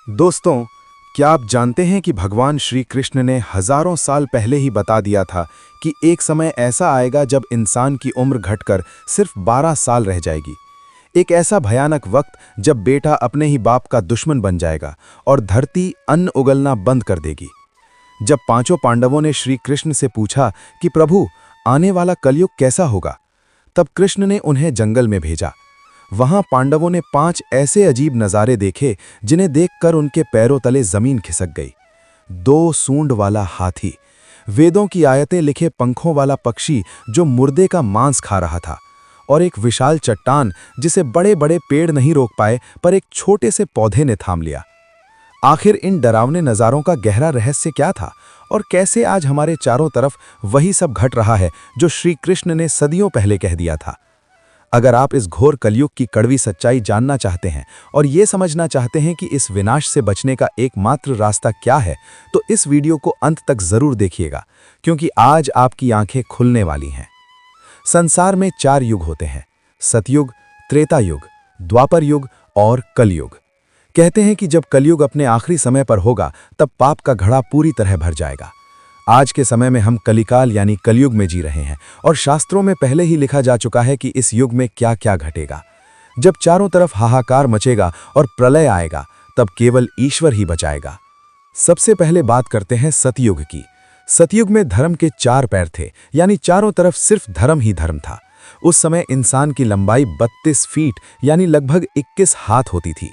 दोस्तों, क्या आप जानते हैं कि भगवान श्री कृष्ण ने हजारों साल पहले ही बता दिया था कि एक समय ऐसा आएगा जब इंसान की उम्र घटकर सिर्फ 12 साल रह जाएगी। एक ऐसा भयानक वक्त जब बेटा अपने ही बाप का दुश्मन बन जाएगा और धरती अन्न उगलना बंद कर देगी। जब पांचों पांडवों ने श्री कृष्ण से पूछा कि प्रभु, आने वाला कलयुग कैसा होगा, तब कृष्ण ने उन्हें जंगल में भेजा। वहां पांडवों ने 5 ऐसे अजीब नज़ारे देखे जिन्हें देखकर उनके पैरों तले जमीन खिसक गई। 2 सूंड वाला हाथी, वेदों की आयतें लिखे पंखों वाला पक्षी जो मुर्दे का मांस खा रहा था, और एक विशाल चट्टान जिसे बड़े बड़े पेड़ नहीं रोक पाए पर एक छोटे से पौधे ने थाम लिया। आखिर इन डरावने नज़ारों का गहरा रहस्य क्या था और कैसे आज हमारे चारों तरफ वही सब घट रहा है जो श्री कृष्ण ने सदियों पहले कह दिया था। अगर आप इस घोर कलयुग की कड़वी सच्चाई जानना चाहते हैं और ये समझना चाहते हैं कि इस विनाश से बचने का एकमात्र रास्ता क्या है, तो इस वीडियो को अंत तक जरूर देखिएगा, क्योंकि आज आपकी आंखें खुलने वाली हैं। संसार में 4 युग होते हैं: सतयुग, त्रेता युग, द्वापर युग और कलयुग। कहते हैं कि जब कलयुग अपने आखिरी समय पर होगा तब पाप का घड़ा पूरी तरह भर जाएगा। आज के समय में हम कलिकाल यानी कलयुग में जी रहे हैं और शास्त्रों में पहले ही लिखा जा चुका है कि इस युग में क्या क्या घटेगा। जब चारों तरफ हाहाकार मचेगा और प्रलय आएगा तब केवल ईश्वर ही बचाएगा। सबसे पहले बात करते हैं सतयुग की। सतयुग में धर्म के 4 पैर थे, यानी चारों तरफ सिर्फ धर्म ही धर्म था। उस समय इंसान की लंबाई 32 फीट यानी लगभग 21 हाथ होती थी।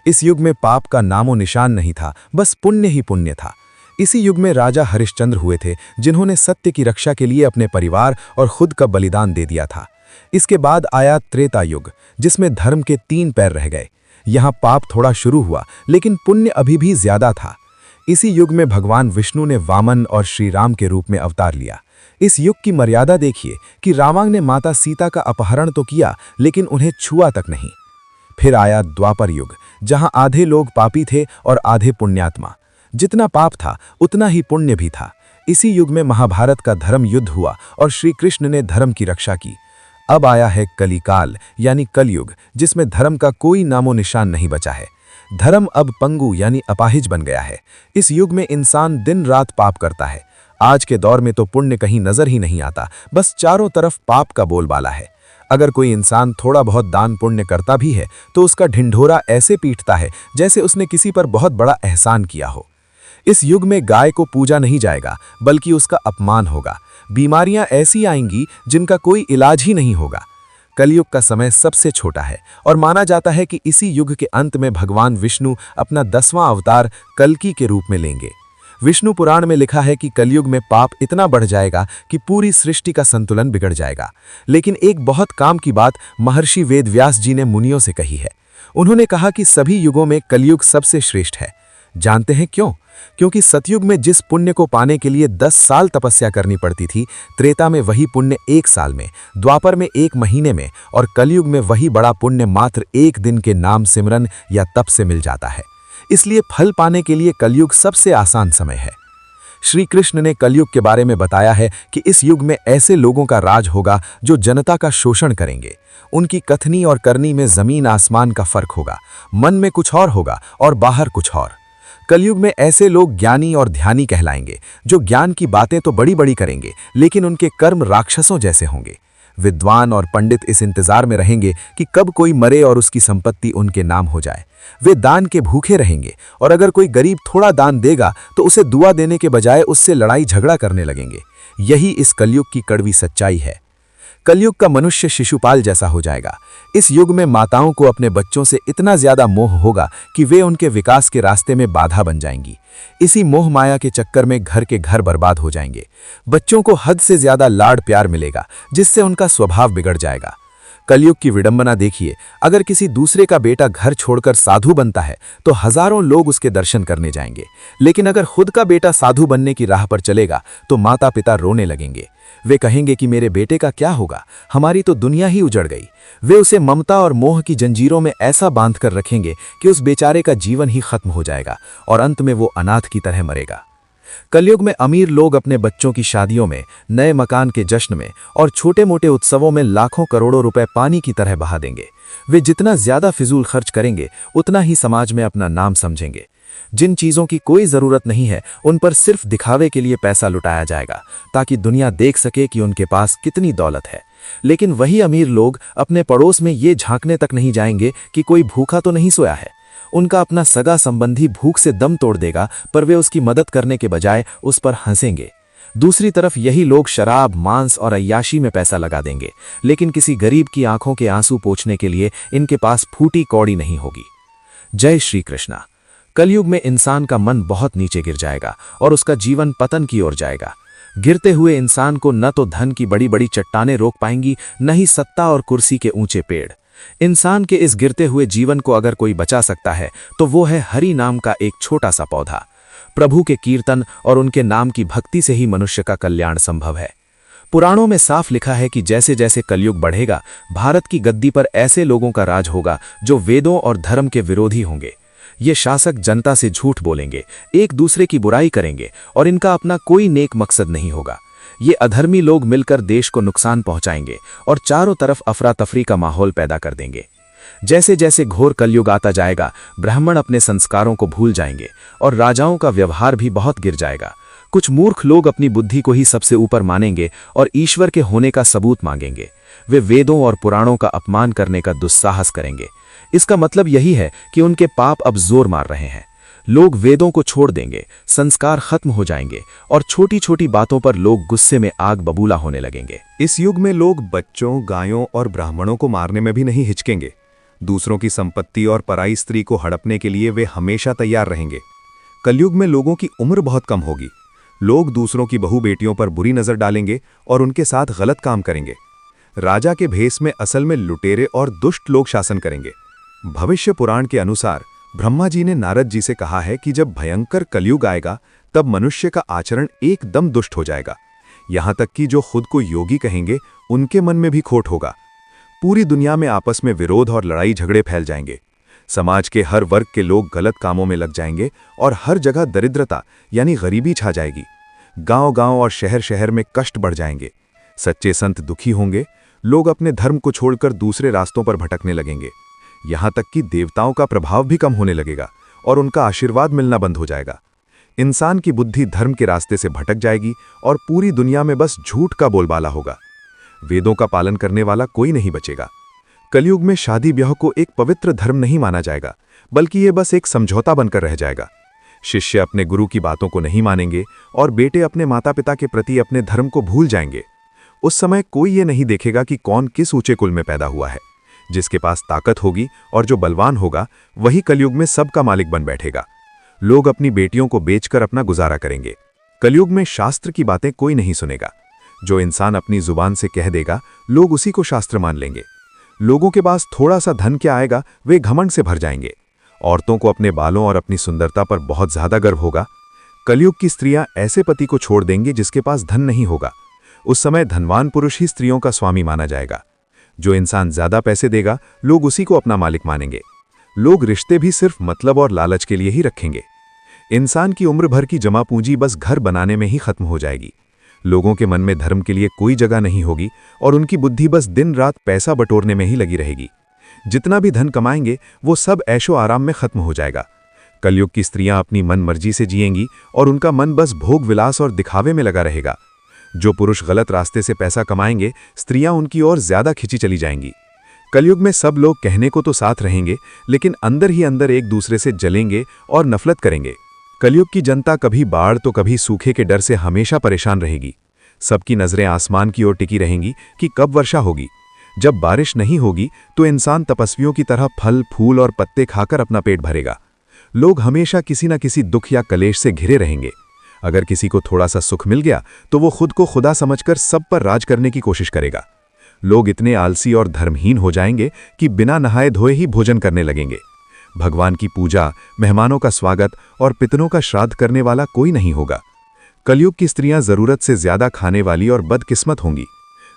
इस युग में पाप का नामो निशान नहीं था, बस पुण्य ही पुण्य था। इसी युग में राजा हरिश्चंद्र हुए थे, जिन्होंने सत्य की रक्षा के लिए अपने परिवार और खुद का बलिदान दे दिया था। इसके बाद आया त्रेता युग, जिसमें धर्म के 3 पैर रह गए। यहाँ पाप थोड़ा शुरू हुआ, लेकिन पुण्य अभी भी ज्यादा था। इसी युग में भगवान विष्णु ने वामन और श्री राम के रूप में अवतार लिया। इस युग की मर्यादा देखिए कि रावण ने माता सीता का अपहरण तो किया, लेकिन उन्हें छुआ तक नहीं। फिर आया द्वापर युग, जहां आधे लोग पापी थे और आधे पुण्यात्मा। जितना पाप था उतना ही पुण्य भी था। इसी युग में महाभारत का धर्म युद्ध हुआ और श्री कृष्ण ने धर्म की रक्षा की। अब आया है कलिकाल यानी कलयुग, जिसमें धर्म का कोई नामो निशान नहीं बचा है। धर्म अब पंगु यानी अपाहिज बन गया है। इस युग में इंसान दिन रात पाप करता है। आज के दौर में तो पुण्य कहीं नजर ही नहीं आता, बस चारों तरफ पाप का बोलबाला है। अगर कोई इंसान थोड़ा बहुत दान पुण्य करता भी है तो उसका ढिंढोरा ऐसे पीटता है जैसे उसने किसी पर बहुत बड़ा एहसान किया हो। इस युग में गाय को पूजा नहीं जाएगा, बल्कि उसका अपमान होगा। बीमारियां ऐसी आएंगी जिनका कोई इलाज ही नहीं होगा। कलयुग का समय सबसे छोटा है और माना जाता है कि इसी युग के अंत में भगवान विष्णु अपना 10वां अवतार कल्कि के रूप में लेंगे। विष्णु पुराण में लिखा है कि कलयुग में पाप इतना बढ़ जाएगा कि पूरी सृष्टि का संतुलन बिगड़ जाएगा। लेकिन एक बहुत काम की बात महर्षि वेदव्यास जी ने मुनियों से कही है। उन्होंने कहा कि सभी युगों में कलयुग सबसे श्रेष्ठ है। जानते हैं क्यों? क्योंकि सतयुग में जिस पुण्य को पाने के लिए 10 साल तपस्या करनी पड़ती थी, त्रेता में वही पुण्य 1 साल में, द्वापर में 1 महीने में और कलयुग में वही बड़ा पुण्य मात्र 1 दिन के नाम सिमरन या तप से मिल जाता है। इसलिए फल पाने के लिए कलयुग सबसे आसान समय है। श्री कृष्ण ने कलयुग के बारे में बताया है कि इस युग में ऐसे लोगों का राज होगा जो जनता का शोषण करेंगे। उनकी कथनी और करनी में जमीन आसमान का फर्क होगा। मन में कुछ और होगा और बाहर कुछ और। कलयुग में ऐसे लोग ज्ञानी और ध्यानी कहलाएंगे, जो ज्ञान की बातें तो बड़ी बड़ी करेंगे, लेकिन उनके कर्म राक्षसों जैसे होंगे। विद्वान और पंडित इस इंतजार में रहेंगे कि कब कोई मरे और उसकी संपत्ति उनके नाम हो जाए। वे दान के भूखे रहेंगे और अगर कोई गरीब थोड़ा दान देगा तो उसे दुआ देने के बजाय उससे लड़ाई झगड़ा करने लगेंगे। यही इस कलयुग की कड़वी सच्चाई है। कलयुग का मनुष्य शिशुपाल जैसा हो जाएगा। इस युग में माताओं को अपने बच्चों से इतना ज्यादा मोह होगा कि वे उनके विकास के रास्ते में बाधा बन जाएंगी। इसी मोह माया के चक्कर में घर के घर बर्बाद हो जाएंगे। बच्चों को हद से ज्यादा लाड प्यार मिलेगा, जिससे उनका स्वभाव बिगड़ जाएगा। कलयुग की विडंबना देखिए, अगर किसी दूसरे का बेटा घर छोड़कर साधु बनता है तो हजारों लोग उसके दर्शन करने जाएंगे, लेकिन अगर खुद का बेटा साधु बनने की राह पर चलेगा तो माता पिता रोने लगेंगे। वे कहेंगे कि मेरे बेटे का क्या होगा, हमारी तो दुनिया ही उजड़ गई। वे उसे ममता और मोह की जंजीरों में ऐसा बांध कर रखेंगे कि उस बेचारे का जीवन ही खत्म हो जाएगा और अंत में वो अनाथ की तरह मरेगा। कलयुग में अमीर लोग अपने बच्चों की शादियों में, नए मकान के जश्न में और छोटे मोटे उत्सवों में लाखों करोड़ों रुपए पानी की तरह बहा देंगे। वे जितना ज्यादा फिजूल खर्च करेंगे उतना ही समाज में अपना नाम समझेंगे। जिन चीजों की कोई जरूरत नहीं है उन पर सिर्फ दिखावे के लिए पैसा लुटाया जाएगा ताकि दुनिया देख सके कि उनके पास कितनी दौलत है। लेकिन वही अमीर लोग अपने पड़ोस में ये झांकने तक नहीं जाएंगे कि कोई भूखा तो नहीं सोया है। उनका अपना सगा संबंधी भूख से दम तोड़ देगा, पर वे उसकी मदद करने के बजाय उस पर हंसेंगे। दूसरी तरफ यही लोग शराब, मांस और अय्याशी में पैसा लगा देंगे, लेकिन किसी गरीब की आंखों के आंसू पोंछने के लिए इनके पास फूटी कौड़ी नहीं होगी। जय श्री कृष्णा। कलयुग में इंसान का मन बहुत नीचे गिर जाएगा और उसका जीवन पतन की ओर जाएगा। गिरते हुए इंसान को न तो धन की बड़ी बड़ी चट्टानें रोक पाएंगी, न ही सत्ता और कुर्सी के ऊंचे पेड़। इंसान के इस गिरते हुए जीवन को अगर कोई बचा सकता है तो वो है हरि नाम का एक छोटा सा पौधा। प्रभु के कीर्तन और उनके नाम की भक्ति से ही मनुष्य का कल्याण संभव है। पुराणों में साफ लिखा है कि जैसे जैसे कलयुग बढ़ेगा, भारत की गद्दी पर ऐसे लोगों का राज होगा जो वेदों और धर्म के विरोधी होंगे। ये शासक जनता से झूठ बोलेंगे, एक दूसरे की बुराई करेंगे और इनका अपना कोई नेक मकसद नहीं होगा। ये अधर्मी लोग मिलकर देश को नुकसान पहुंचाएंगे और चारों तरफ अफरा तफरी का माहौल पैदा कर देंगे। जैसे जैसे घोर कलयुग आता जाएगा, ब्राह्मण अपने संस्कारों को भूल जाएंगे और राजाओं का व्यवहार भी बहुत गिर जाएगा। कुछ मूर्ख लोग अपनी बुद्धि को ही सबसे ऊपर मानेंगे और ईश्वर के होने का सबूत मांगेंगे। वे वेदों और पुराणों का अपमान करने का दुस्साहस करेंगे। इसका मतलब यही है कि उनके पाप अब जोर मार रहे हैं। लोग वेदों को छोड़ देंगे, संस्कार खत्म हो जाएंगे और छोटी छोटी बातों पर लोग गुस्से में आग बबूला होने लगेंगे। इस युग में लोग बच्चों, गायों और ब्राह्मणों को मारने में भी नहीं हिचकेंगे। दूसरों की संपत्ति और पराई स्त्री को हड़पने के लिए वे हमेशा तैयार रहेंगे। कलयुग में लोगों की उम्र बहुत कम होगी। लोग दूसरों की बहू बेटियों पर बुरी नजर डालेंगे और उनके साथ गलत काम करेंगे। राजा के भेष में असल में लुटेरे और दुष्ट लोग शासन करेंगे। भविष्य पुराण के अनुसार ब्रह्मा जी ने नारद जी से कहा है कि जब भयंकर कलयुग आएगा तब मनुष्य का आचरण एकदम दुष्ट हो जाएगा। यहां तक कि जो खुद को योगी कहेंगे उनके मन में भी खोट होगा। पूरी दुनिया में आपस में विरोध और लड़ाई झगड़े फैल जाएंगे। समाज के हर वर्ग के लोग गलत कामों में लग जाएंगे और हर जगह दरिद्रता यानी गरीबी छा जाएगी। गांव-गांव और शहर-शहर में कष्ट बढ़ जाएंगे। सच्चे संत दुखी होंगे। लोग अपने धर्म को छोड़कर दूसरे रास्तों पर भटकने लगेंगे। यहां तक कि देवताओं का प्रभाव भी कम होने लगेगा और उनका आशीर्वाद मिलना बंद हो जाएगा। इंसान की बुद्धि धर्म के रास्ते से भटक जाएगी और पूरी दुनिया में बस झूठ का बोलबाला होगा। वेदों का पालन करने वाला कोई नहीं बचेगा। कलयुग में शादी ब्याह को एक पवित्र धर्म नहीं माना जाएगा, बल्कि यह बस एक समझौता बनकर रह जाएगा। शिष्य अपने गुरु की बातों को नहीं मानेंगे और बेटे अपने माता पिता के प्रति अपने धर्म को भूल जाएंगे। उस समय कोई ये नहीं देखेगा कि कौन किस ऊंचे कुल में पैदा हुआ है। जिसके पास ताकत होगी और जो बलवान होगा वही कलयुग में सबका मालिक बन बैठेगा। लोग अपनी बेटियों को बेचकर अपना गुजारा करेंगे। कलयुग में शास्त्र की बातें कोई नहीं सुनेगा। जो इंसान अपनी जुबान से कह देगा, लोग उसी को शास्त्र मान लेंगे। लोगों के पास थोड़ा सा धन क्या आएगा, वे घमंड से भर जाएंगे। औरतों को अपने बालों और अपनी सुंदरता पर बहुत ज्यादा गर्व होगा। कलयुग की स्त्रियां ऐसे पति को छोड़ देंगी जिसके पास धन नहीं होगा। उस समय धनवान पुरुष ही स्त्रियों का स्वामी माना जाएगा। जो इंसान ज्यादा पैसे देगा, लोग उसी को अपना मालिक मानेंगे। लोग रिश्ते भी सिर्फ मतलब और लालच के लिए ही रखेंगे। इंसान की उम्र भर की जमा पूंजी बस घर बनाने में ही खत्म हो जाएगी। लोगों के मन में धर्म के लिए कोई जगह नहीं होगी और उनकी बुद्धि बस दिन रात पैसा बटोरने में ही लगी रहेगी। जितना भी धन कमाएंगे वो सब ऐशो आराम में खत्म हो जाएगा। कलयुग की स्त्रियां अपनी मन मर्जी से जिएंगी और उनका मन बस भोग विलास और दिखावे में लगा रहेगा। जो पुरुष गलत रास्ते से पैसा कमाएंगे, स्त्रियां उनकी ओर ज्यादा खिंची चली जाएंगी। कलयुग में सब लोग कहने को तो साथ रहेंगे, लेकिन अंदर ही अंदर एक दूसरे से जलेंगे और नफरत करेंगे। कलयुग की जनता कभी बाढ़ तो कभी सूखे के डर से हमेशा परेशान रहेगी। सबकी नजरें आसमान की ओर टिकी रहेंगी कि कब वर्षा होगी। जब बारिश नहीं होगी तो इंसान तपस्वियों की तरह फल, फूल और पत्ते खाकर अपना पेट भरेगा। लोग हमेशा किसी न किसी दुख या कलेश से घिरे रहेंगे। अगर किसी को थोड़ा सा सुख मिल गया तो वो खुद को खुदा समझकर सब पर राज करने की कोशिश करेगा। लोग इतने आलसी और धर्महीन हो जाएंगे कि बिना नहाए धोए ही भोजन करने लगेंगे। भगवान की पूजा, मेहमानों का स्वागत और पितरों का श्राद्ध करने वाला कोई नहीं होगा। कलयुग की स्त्रियां जरूरत से ज्यादा खाने वाली और बदकिस्मत होंगी।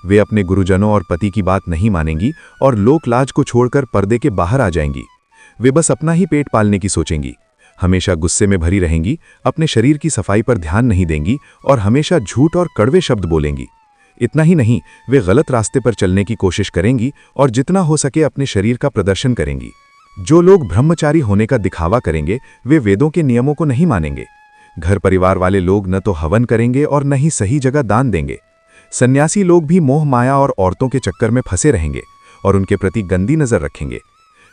वे अपने गुरुजनों और पति की बात नहीं मानेंगी और लोक लाज को छोड़कर पर्दे के बाहर आ जाएंगी। वे बस अपना ही पेट पालने की सोचेंगी। हमेशा गुस्से में भरी रहेंगी, अपने शरीर की सफाई पर ध्यान नहीं देंगी और हमेशा झूठ और कड़वे शब्द बोलेंगी। इतना ही नहीं, वे गलत रास्ते पर चलने की कोशिश करेंगी और जितना हो सके अपने शरीर का प्रदर्शन करेंगी। जो लोग ब्रह्मचारी होने का दिखावा करेंगे वे वेदों के नियमों को नहीं मानेंगे। घर परिवार वाले लोग न तो हवन करेंगे और न ही सही जगह दान देंगे। सन्यासी लोग भी मोह माया और औरतों के चक्कर में फंसे रहेंगे और उनके प्रति गंदी नजर रखेंगे।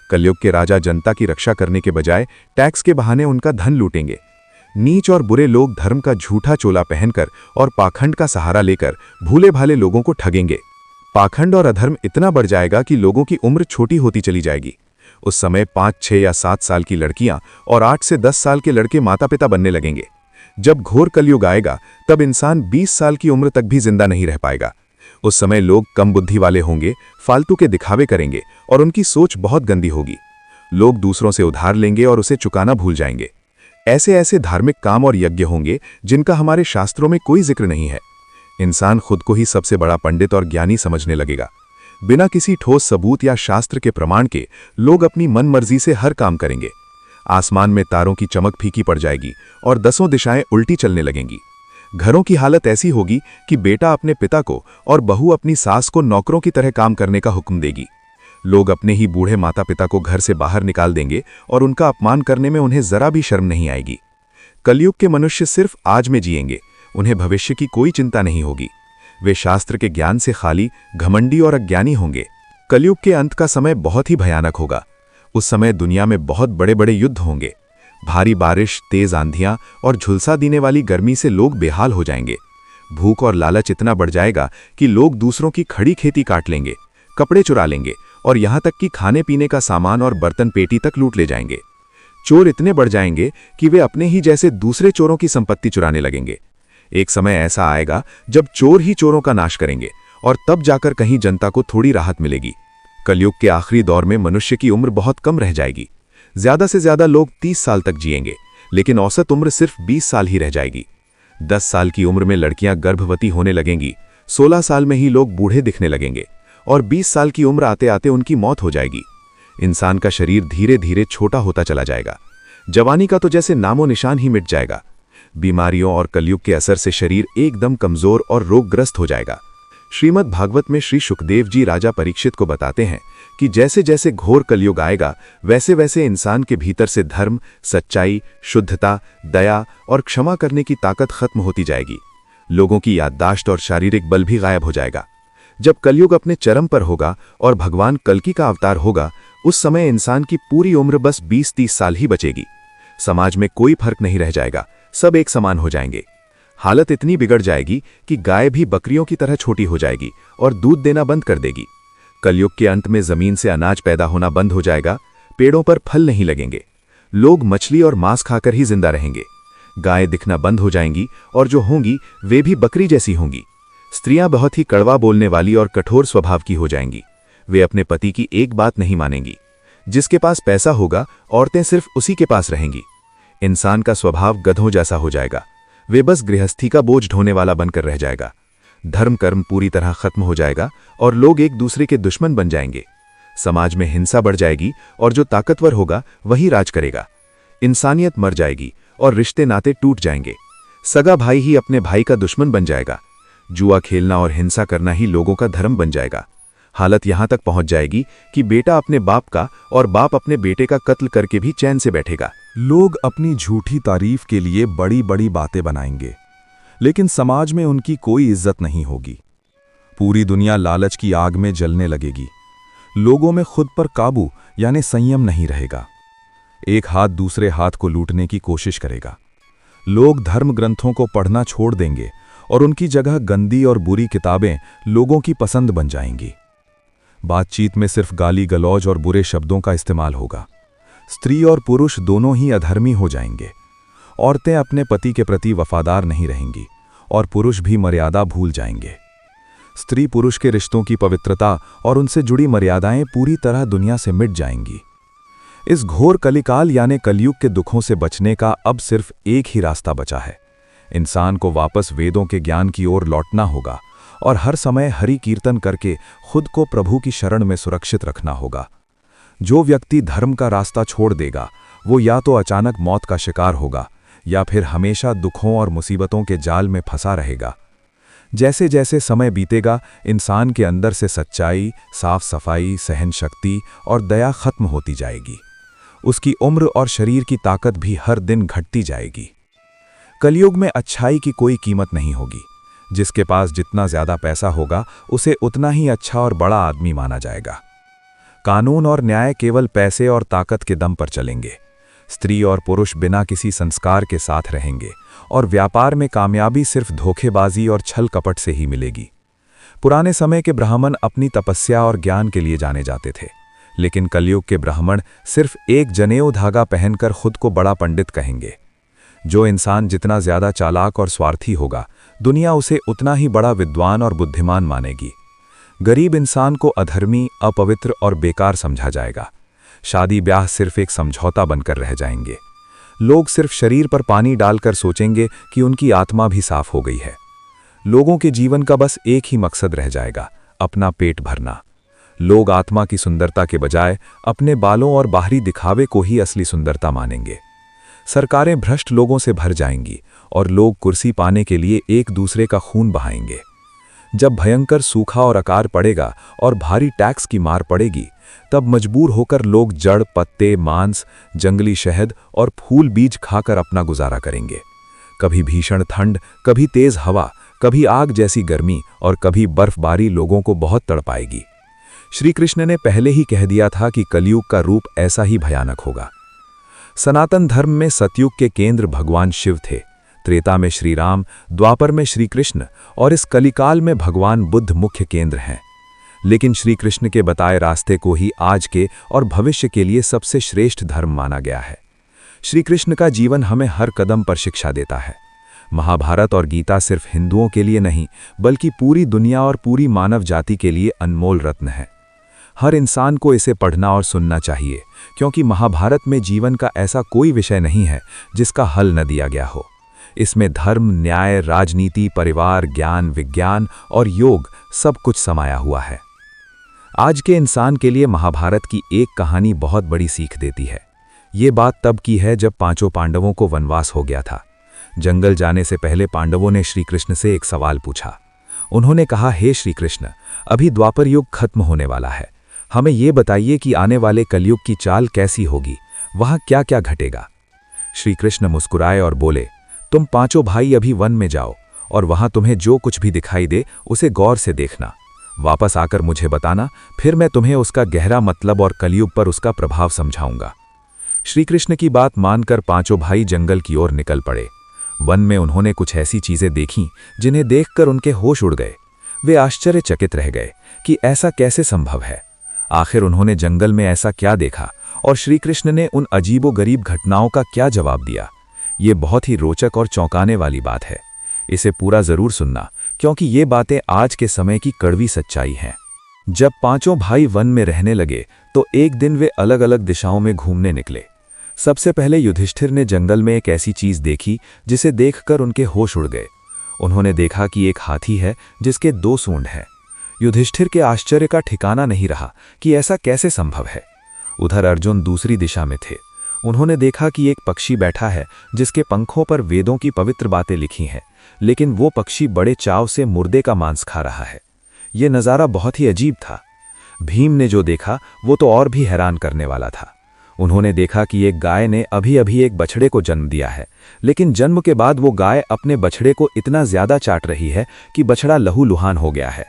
कलयुग के राजा जनता की रक्षा करने के बजाय टैक्स के बहाने उनका धन लूटेंगे। नीच और बुरे लोग धर्म का झूठा चोला पहनकर और पाखंड का सहारा लेकर भूले भाले लोगों को ठगेंगे। पाखंड और अधर्म इतना बढ़ जाएगा कि लोगों की उम्र छोटी होती चली जाएगी। उस समय 5, 6 या 7 साल की लड़कियां और 8 से 10 साल के लड़के माता पिता बनने लगेंगे। जब घोर कलयुग आएगा तब इंसान 20 साल की उम्र तक भी जिंदा नहीं रह पाएगा। उस समय लोग कम बुद्धि वाले होंगे, फालतू के दिखावे करेंगे और उनकी सोच बहुत गंदी होगी। लोग दूसरों से उधार लेंगे और उसे चुकाना भूल जाएंगे। ऐसे ऐसे धार्मिक काम और यज्ञ होंगे जिनका हमारे शास्त्रों में कोई जिक्र नहीं है। इंसान खुद को ही सबसे बड़ा पंडित और ज्ञानी समझने लगेगा। बिना किसी ठोस सबूत या शास्त्र के प्रमाण के लोग अपनी मनमर्जी से हर काम करेंगे। आसमान में तारों की चमक फीकी पड़ जाएगी और 10 दिशाएं उल्टी चलने लगेंगी। घरों की हालत ऐसी होगी कि बेटा अपने पिता को और बहू अपनी सास को नौकरों की तरह काम करने का हुक्म देगी। लोग अपने ही बूढ़े माता पिता को घर से बाहर निकाल देंगे और उनका अपमान करने में उन्हें जरा भी शर्म नहीं आएगी। कलयुग के मनुष्य सिर्फ आज में जिएंगे, उन्हें भविष्य की कोई चिंता नहीं होगी। वे शास्त्र के ज्ञान से खाली, घमंडी और अज्ञानी होंगे। कलयुग के अंत का समय बहुत ही भयानक होगा। उस समय दुनिया में बहुत बड़े बड़े युद्ध होंगे। भारी बारिश, तेज आंधियां और झुलसा देने वाली गर्मी से लोग बेहाल हो जाएंगे। भूख और लालच इतना बढ़ जाएगा कि लोग दूसरों की खड़ी खेती काट लेंगे, कपड़े चुरा लेंगे और यहां तक कि खाने पीने का सामान और बर्तन पेटी तक लूट ले जाएंगे। चोर इतने बढ़ जाएंगे कि वे अपने ही जैसे दूसरे चोरों की संपत्ति चुराने लगेंगे। एक समय ऐसा आएगा जब चोर ही चोरों का नाश करेंगे और तब जाकर कहीं जनता को थोड़ी राहत मिलेगी। कलयुग के आखिरी दौर में मनुष्य की उम्र बहुत कम रह जाएगी। ज्यादा से ज्यादा लोग 30 साल तक जिएंगे, लेकिन औसत उम्र सिर्फ 20 साल ही रह जाएगी। 10 साल की उम्र में लड़कियां गर्भवती होने लगेंगी, 16 साल में ही लोग बूढ़े दिखने लगेंगे और 20 साल की उम्र आते आते उनकी मौत हो जाएगी। इंसान का शरीर धीरे धीरे छोटा होता चला जाएगा। जवानी का तो जैसे नामो निशान ही मिट जाएगा। बीमारियों और कलयुग के असर से शरीर एकदम कमजोर और रोगग्रस्त हो जाएगा। श्रीमद् भागवत में श्री सुखदेव जी राजा परीक्षित को बताते हैं कि जैसे जैसे घोर कलयुग आएगा वैसे वैसे इंसान के भीतर से धर्म, सच्चाई, शुद्धता, दया और क्षमा करने की ताकत खत्म होती जाएगी। लोगों की याददाश्त और शारीरिक बल भी गायब हो जाएगा। जब कलयुग अपने चरम पर होगा और भगवान कल्कि का अवतार होगा, उस समय इंसान की पूरी उम्र बस 20-30 साल ही बचेगी। समाज में कोई फर्क नहीं रह जाएगा, सब एक समान हो जाएंगे। हालत इतनी बिगड़ जाएगी कि गाय भी बकरियों की तरह छोटी हो जाएगी और दूध देना बंद कर देगी। कलयुग के अंत में जमीन से अनाज पैदा होना बंद हो जाएगा, पेड़ों पर फल नहीं लगेंगे, लोग मछली और मांस खाकर ही जिंदा रहेंगे। गायें दिखना बंद हो जाएंगी और जो होंगी वे भी बकरी जैसी होंगी। स्त्रियां बहुत ही कड़वा बोलने वाली और कठोर स्वभाव की हो जाएंगी। वे अपने पति की एक बात नहीं मानेंगी। जिसके पास पैसा होगा औरतें सिर्फ उसी के पास रहेंगी। इंसान का स्वभाव गधों जैसा हो जाएगा, वे बस गृहस्थी का बोझ ढोने वाला बनकर रह जाएगा। धर्म कर्म पूरी तरह खत्म हो जाएगा और लोग एक दूसरे के दुश्मन बन जाएंगे। समाज में हिंसा बढ़ जाएगी और जो ताकतवर होगा वही राज करेगा। इंसानियत मर जाएगी और रिश्ते नाते टूट जाएंगे। सगा भाई ही अपने भाई का दुश्मन बन जाएगा। जुआ खेलना और हिंसा करना ही लोगों का धर्म बन जाएगा। हालत यहां तक पहुंच जाएगी कि बेटा अपने बाप का और बाप अपने बेटे का कत्ल करके भी चैन से बैठेगा। लोग अपनी झूठी तारीफ के लिए बड़ी बड़ी बातें बनाएंगे, लेकिन समाज में उनकी कोई इज्जत नहीं होगी। पूरी दुनिया लालच की आग में जलने लगेगी। लोगों में खुद पर काबू यानी संयम नहीं रहेगा। एक हाथ दूसरे हाथ को लूटने की कोशिश करेगा। लोग धर्म ग्रंथों को पढ़ना छोड़ देंगे और उनकी जगह गंदी और बुरी किताबें लोगों की पसंद बन जाएंगी। बातचीत में सिर्फ गाली गलौज और बुरे शब्दों का इस्तेमाल होगा। स्त्री और पुरुष दोनों ही अधर्मी हो जाएंगे। औरतें अपने पति के प्रति वफादार नहीं रहेंगी और पुरुष भी मर्यादा भूल जाएंगे। स्त्री पुरुष के रिश्तों की पवित्रता और उनसे जुड़ी मर्यादाएं पूरी तरह दुनिया से मिट जाएंगी। इस घोर कलिकाल यानी कलयुग के दुखों से बचने का अब सिर्फ एक ही रास्ता बचा है। इंसान को वापस वेदों के ज्ञान की ओर लौटना होगा और हर समय हरि कीर्तन करके खुद को प्रभु की शरण में सुरक्षित रखना होगा। जो व्यक्ति धर्म का रास्ता छोड़ देगा वो या तो अचानक मौत का शिकार होगा या फिर हमेशा दुखों और मुसीबतों के जाल में फंसा रहेगा। जैसे जैसे समय बीतेगा इंसान के अंदर से सच्चाई, साफ सफाई, सहन शक्ति और दया खत्म होती जाएगी। उसकी उम्र और शरीर की ताकत भी हर दिन घटती जाएगी। कलयुग में अच्छाई की कोई कीमत नहीं होगी। जिसके पास जितना ज्यादा पैसा होगा उसे उतना ही अच्छा और बड़ा आदमी माना जाएगा। कानून और न्याय केवल पैसे और ताकत के दम पर चलेंगे। स्त्री और पुरुष बिना किसी संस्कार के साथ रहेंगे और व्यापार में कामयाबी सिर्फ धोखेबाजी और छल कपट से ही मिलेगी। पुराने समय के ब्राह्मण अपनी तपस्या और ज्ञान के लिए जाने जाते थे, लेकिन कलयुग के ब्राह्मण सिर्फ एक जनेऊ धागा पहनकर खुद को बड़ा पंडित कहेंगे। जो इंसान जितना ज्यादा चालाक और स्वार्थी होगा, दुनिया उसे उतना ही बड़ा विद्वान और बुद्धिमान मानेगी। गरीब इंसान को अधर्मी, अपवित्र और बेकार समझा जाएगा। शादी ब्याह सिर्फ एक समझौता बनकर रह जाएंगे। लोग सिर्फ शरीर पर पानी डालकर सोचेंगे कि उनकी आत्मा भी साफ हो गई है। लोगों के जीवन का बस एक ही मकसद रह जाएगा, अपना पेट भरना। लोग आत्मा की सुंदरता के बजाय अपने बालों और बाहरी दिखावे को ही असली सुंदरता मानेंगे। सरकारें भ्रष्ट लोगों से भर जाएंगी और लोग कुर्सी पाने के लिए एक दूसरे का खून बहाएंगे। जब भयंकर सूखा और अकाल पड़ेगा और भारी टैक्स की मार पड़ेगी, तब मजबूर होकर लोग जड़, पत्ते, मांस, जंगली शहद और फूल बीज खाकर अपना गुजारा करेंगे। कभी भीषण ठंड, कभी तेज हवा, कभी आग जैसी गर्मी और कभी बर्फबारी लोगों को बहुत तड़पाएगी। श्री कृष्ण ने पहले ही कह दिया था कि कलयुग का रूप ऐसा ही भयानक होगा। सनातन धर्म में सतयुग के केंद्र भगवान शिव थे, त्रेता में श्री राम, द्वापर में श्री कृष्ण और इस कलिकाल में भगवान बुद्ध मुख्य केंद्र हैं। लेकिन श्री कृष्ण के बताए रास्ते को ही आज के और भविष्य के लिए सबसे श्रेष्ठ धर्म माना गया है। श्री कृष्ण का जीवन हमें हर कदम पर शिक्षा देता है। महाभारत और गीता सिर्फ हिंदुओं के लिए नहीं, बल्कि पूरी दुनिया और पूरी मानव जाति के लिए अनमोल रत्न है। हर इंसान को इसे पढ़ना और सुनना चाहिए, क्योंकि महाभारत में जीवन का ऐसा कोई विषय नहीं है जिसका हल न दिया गया हो। इसमें धर्म, न्याय, राजनीति, परिवार, ज्ञान, विज्ञान और योग सब कुछ समाया हुआ है। आज के इंसान के लिए महाभारत की एक कहानी बहुत बड़ी सीख देती है। ये बात तब की है जब पांचों पांडवों को वनवास हो गया था। जंगल जाने से पहले पांडवों ने श्री कृष्ण से एक सवाल पूछा। उन्होंने कहा, हे श्री कृष्ण, अभी द्वापर युग खत्म होने वाला है। हमें ये बताइए कि आने वाले कलयुग की चाल कैसी होगी, वहां क्या क्या घटेगा। श्री कृष्ण मुस्कुराए और बोले, तुम पांचों भाई अभी वन में जाओ और वहां तुम्हें जो कुछ भी दिखाई दे उसे गौर से देखना। वापस आकर मुझे बताना, फिर मैं तुम्हें उसका गहरा मतलब और कलयुग पर उसका प्रभाव समझाऊंगा। श्री कृष्ण की बात मानकर पांचों भाई जंगल की ओर निकल पड़े। वन में उन्होंने कुछ ऐसी चीजें देखीं जिन्हें देखकर उनके होश उड़ गए। वे आश्चर्यचकित रह गए कि ऐसा कैसे संभव है। आखिर उन्होंने जंगल में ऐसा क्या देखा और श्री कृष्ण ने उन अजीबोगरीब घटनाओं का क्या जवाब दिया। ये बहुत ही रोचक और चौंकाने वाली बात है। इसे पूरा जरूर सुनना, क्योंकि ये बातें आज के समय की कड़वी सच्चाई हैं। जब पांचों भाई वन में रहने लगे तो एक दिन वे अलग अलग दिशाओं में घूमने निकले। सबसे पहले युधिष्ठिर ने जंगल में एक ऐसी चीज देखी जिसे देखकर उनके होश उड़ गए। उन्होंने देखा कि एक हाथी है जिसके 2 सूंड हैं। युधिष्ठिर के आश्चर्य का ठिकाना नहीं रहा कि ऐसा कैसे संभव है। उधर अर्जुन दूसरी दिशा में थे। उन्होंने देखा कि एक पक्षी बैठा है जिसके पंखों पर वेदों की पवित्र बातें लिखी हैं, लेकिन वो पक्षी बड़े चाव से मुर्दे का मांस खा रहा है। ये नज़ारा बहुत ही अजीब था। भीम ने जो देखा वो तो और भी हैरान करने वाला था। उन्होंने देखा कि एक गाय ने अभी अभी एक बछड़े को जन्म दिया है, लेकिन जन्म के बाद वो गाय अपने बछड़े को इतना ज्यादा चाट रही है कि बछड़ा लहूलुहान हो गया है।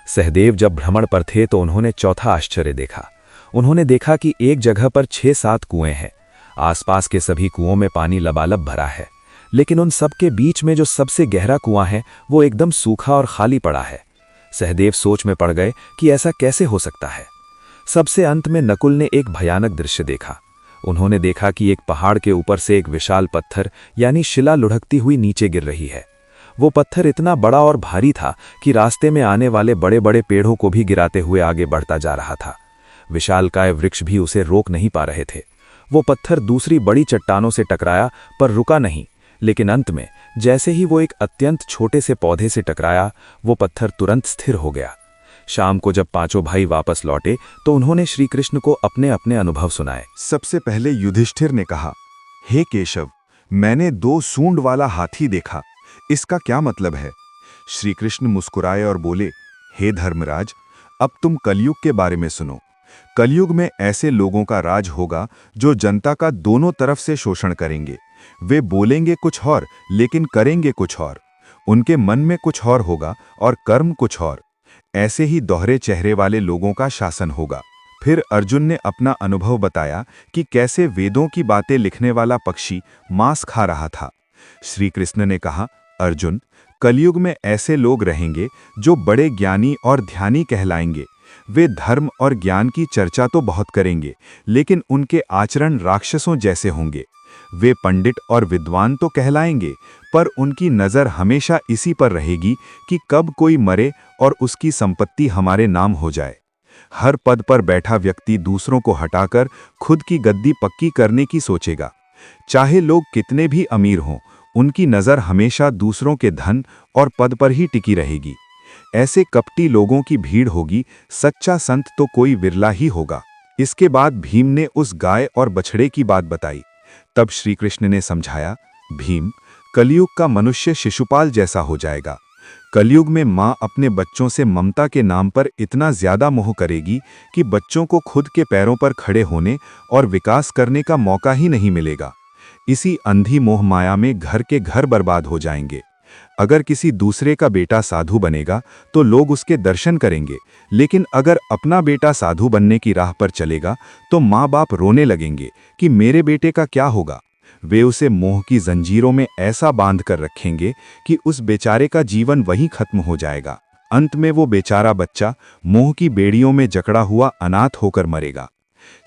सहदेव जब भ्रमण पर थे तो उन्होंने चौथा आश्चर्य देखा। उन्होंने देखा कि एक जगह पर 6-7 कुएं हैं। आसपास के सभी कुओं में पानी लबालब भरा है, लेकिन उन सब के बीच में जो सबसे गहरा कुआं है वो एकदम सूखा और खाली पड़ा है। सहदेव सोच में पड़ गए कि ऐसा कैसे हो सकता है। सबसे अंत में नकुल ने एक भयानक दृश्य देखा। उन्होंने देखा कि एक पहाड़ के ऊपर से एक विशाल पत्थर यानी शिला लुढ़कती हुई नीचे गिर रही है। वो पत्थर इतना बड़ा और भारी था कि रास्ते में आने वाले बड़े बड़े पेड़ों को भी गिराते हुए आगे बढ़ता जा रहा था। विशालकाय वृक्ष भी उसे रोक नहीं पा रहे थे। वो पत्थर दूसरी बड़ी चट्टानों से टकराया पर रुका नहीं, लेकिन अंत में जैसे ही वो एक अत्यंत छोटे से पौधे से टकराया, वो पत्थर तुरंत स्थिर हो गया। शाम को जब पांचों भाई वापस लौटे तो उन्होंने श्री कृष्ण को अपने अपने अनुभव सुनाए। सबसे पहले युधिष्ठिर ने कहा, हे केशव, मैंने 2 सूंड वाला हाथी देखा, इसका क्या मतलब है? श्री कृष्ण मुस्कुराए और बोले, हे धर्मराज, अब तुम कलयुग के बारे में सुनो। कलयुग में ऐसे लोगों का राज होगा जो जनता का दोनों तरफ से शोषण करेंगे। वे बोलेंगे कुछ और लेकिन करेंगे कुछ और। उनके मन में कुछ और होगा और कर्म कुछ और। ऐसे ही दोहरे चेहरे वाले लोगों का शासन होगा। फिर अर्जुन ने अपना अनुभव बताया कि कैसे वेदों की बातें लिखने वाला पक्षी मांस खा रहा था। श्री कृष्ण ने कहा, अर्जुन, कलयुग में ऐसे लोग रहेंगे जो बड़े ज्ञानी और ध्यानी कहलाएंगे। वे धर्म और ज्ञान की चर्चा तो बहुत करेंगे, लेकिन उनके आचरण राक्षसों जैसे होंगे। वे पंडित और विद्वान तो कहलाएंगे, पर उनकी नज़र हमेशा इसी पर रहेगी कि कब कोई मरे और उसकी संपत्ति हमारे नाम हो जाए। हर पद पर बैठा व्यक्ति दूसरों को हटाकर खुद की गद्दी पक्की करने की सोचेगा। चाहे लोग कितने भी अमीर हों, उनकी नज़र हमेशा दूसरों के धन और पद पर ही टिकी रहेगी। ऐसे कपटी लोगों की भीड़ होगी, सच्चा संत तो कोई विरला ही होगा। इसके बाद भीम ने उस गाय और बछड़े की बात बताई। तब श्री कृष्ण ने समझाया, भीम, कलयुग का मनुष्य शिशुपाल जैसा हो जाएगा। कलयुग में माँ अपने बच्चों से ममता के नाम पर इतना ज्यादा मोह करेगी कि बच्चों को खुद के पैरों पर खड़े होने और विकास करने का मौका ही नहीं मिलेगा। इसी अंधी मोह माया में घर के घर बर्बाद हो जाएंगे। अगर किसी दूसरे का बेटा साधु बनेगा तो लोग उसके दर्शन करेंगे, लेकिन अगर अपना बेटा साधु बनने की राह पर चलेगा तो माँ बाप रोने लगेंगे कि मेरे बेटे का क्या होगा। वे उसे मोह की जंजीरों में ऐसा बांध कर रखेंगे कि उस बेचारे का जीवन वहीं खत्म हो जाएगा। अंत में वो बेचारा बच्चा मोह की बेड़ियों में जकड़ा हुआ अनाथ होकर मरेगा।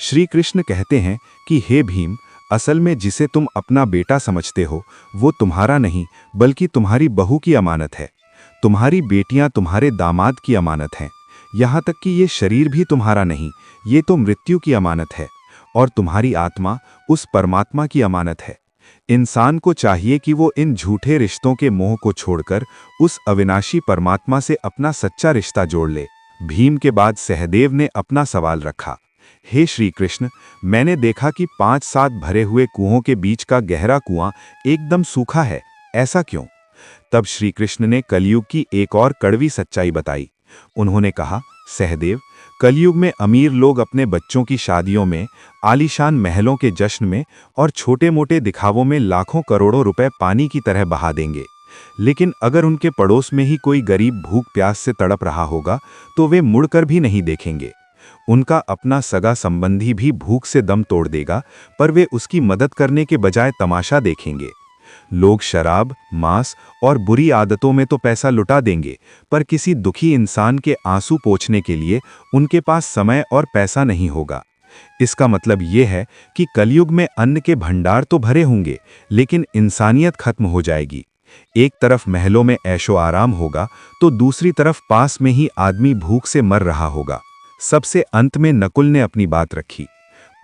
श्री कृष्ण कहते हैं कि हे भीम, असल में जिसे तुम अपना बेटा समझते हो वो तुम्हारा नहीं बल्कि तुम्हारी बहू की अमानत है। तुम्हारी बेटियां तुम्हारे दामाद की अमानत हैं। यहाँ तक कि ये शरीर भी तुम्हारा नहीं, ये तो मृत्यु की अमानत है। और तुम्हारी आत्मा उस परमात्मा की अमानत है। इंसान को चाहिए कि वो इन झूठे रिश्तों के मोह को छोड़कर उस अविनाशी परमात्मा से अपना सच्चा रिश्ता जोड़ ले। भीम के बाद सहदेव ने अपना सवाल रखा, हे श्री कृष्ण, मैंने देखा कि 5-7 भरे हुए कुओं के बीच का गहरा कुआं एकदम सूखा है, ऐसा क्यों? तब श्री कृष्ण ने कलयुग की एक और कड़वी सच्चाई बताई। उन्होंने कहा, सहदेव, कलयुग में अमीर लोग अपने बच्चों की शादियों में, आलीशान महलों के जश्न में और छोटे मोटे दिखावों में लाखों करोड़ों रुपए पानी की तरह बहा देंगे। लेकिन अगर उनके पड़ोस में ही कोई गरीब भूख प्यास से तड़प रहा होगा तो वे मुड़कर भी नहीं देखेंगे। उनका अपना सगा संबंधी भी भूख से दम तोड़ देगा, पर वे उसकी मदद करने के बजाय तमाशा देखेंगे। लोग शराब, मांस और बुरी आदतों में तो पैसा लुटा देंगे, पर किसी दुखी इंसान के आंसू पोंछने के लिए उनके पास समय और पैसा नहीं होगा। इसका मतलब ये है कि कलयुग में अन्न के भंडार तो भरे होंगे, लेकिन इंसानियत खत्म हो जाएगी। एक तरफ महलों में ऐशो आराम होगा तो दूसरी तरफ पास में ही आदमी भूख से मर रहा होगा। सबसे अंत में नकुल ने अपनी बात रखी,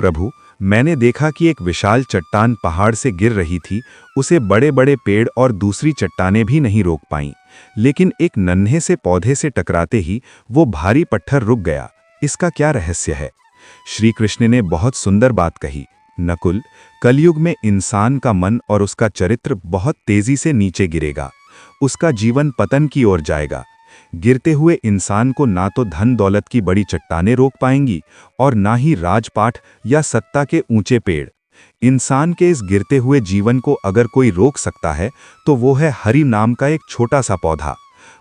प्रभु, मैंने देखा कि एक विशाल चट्टान पहाड़ से गिर रही थी। उसे बड़े बड़े पेड़ और दूसरी चट्टानें भी नहीं रोक पाईं, लेकिन एक नन्हे से पौधे से टकराते ही वो भारी पत्थर रुक गया। इसका क्या रहस्य है? श्री कृष्ण ने बहुत सुंदर बात कही, नकुल, कलयुग में इंसान का मन और उसका चरित्र बहुत तेजी से नीचे गिरेगा। उसका जीवन पतन की ओर जाएगा। गिरते हुए इंसान को ना तो धन दौलत की बड़ी चट्टानें रोक पाएंगी और ना ही राजपाट या सत्ता के ऊंचे पेड़। इंसान के इस गिरते हुए जीवन को अगर कोई रोक सकता है तो वो है हरि नाम का एक छोटा सा पौधा।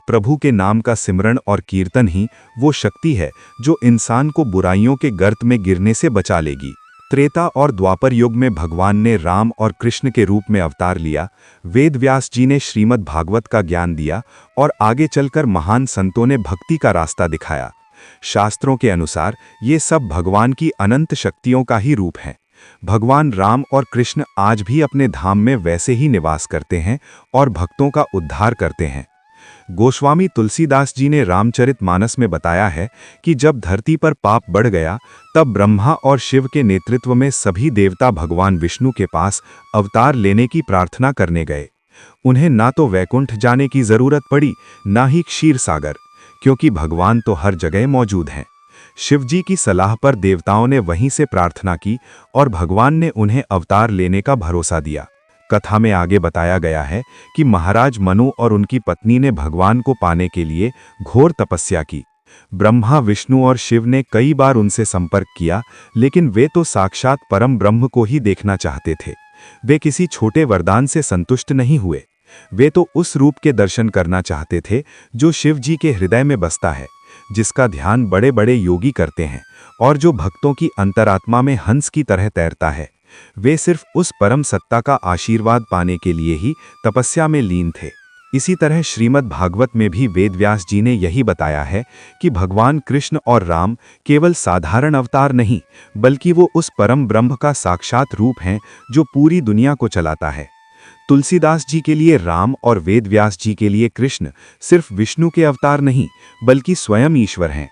प्रभु के नाम का सिमरन और कीर्तन ही वो शक्ति है जो इंसान को बुराइयों के गर्त में गिरने से बचा लेगी। त्रेता और द्वापर युग में भगवान ने राम और कृष्ण के रूप में अवतार लिया। वेद व्यास जी ने श्रीमद् भागवत का ज्ञान दिया और आगे चलकर महान संतों ने भक्ति का रास्ता दिखाया। शास्त्रों के अनुसार ये सब भगवान की अनंत शक्तियों का ही रूप हैं। भगवान राम और कृष्ण आज भी अपने धाम में वैसे ही निवास करते हैं और भक्तों का उद्धार करते हैं। गोस्वामी तुलसीदास जी ने रामचरितमानस में बताया है कि जब धरती पर पाप बढ़ गया तब ब्रह्मा और शिव के नेतृत्व में सभी देवता भगवान विष्णु के पास अवतार लेने की प्रार्थना करने गए। उन्हें ना तो वैकुंठ जाने की जरूरत पड़ी, ना ही क्षीर सागर, क्योंकि भगवान तो हर जगह मौजूद हैं। शिवजी की सलाह पर देवताओं ने वहीं से प्रार्थना की और भगवान ने उन्हें अवतार लेने का भरोसा दिया। कथा में आगे बताया गया है कि महाराज मनु और उनकी पत्नी ने भगवान को पाने के लिए घोर तपस्या की। ब्रह्मा, विष्णु और शिव ने कई बार उनसे संपर्क किया, लेकिन वे तो साक्षात परम ब्रह्म को ही देखना चाहते थे। वे किसी छोटे वरदान से संतुष्ट नहीं हुए। वे तो उस रूप के दर्शन करना चाहते थे जो शिव जी के हृदय में बसता है, जिसका ध्यान बड़े बड़े योगी करते हैं और जो भक्तों की अंतरात्मा में हंस की तरह तैरता है। वे सिर्फ उस परम सत्ता का आशीर्वाद पाने के लिए ही तपस्या में लीन थे। इसी तरह श्रीमद् भागवत में भी वेदव्यास जी ने यही बताया है कि भगवान कृष्ण और राम केवल साधारण अवतार नहीं, बल्कि वो उस परम ब्रह्म का साक्षात रूप हैं जो पूरी दुनिया को चलाता है। तुलसीदास जी के लिए राम और वेदव्यास जी के लिए कृष्ण सिर्फ विष्णु के अवतार नहीं, बल्कि स्वयं ईश्वर हैं।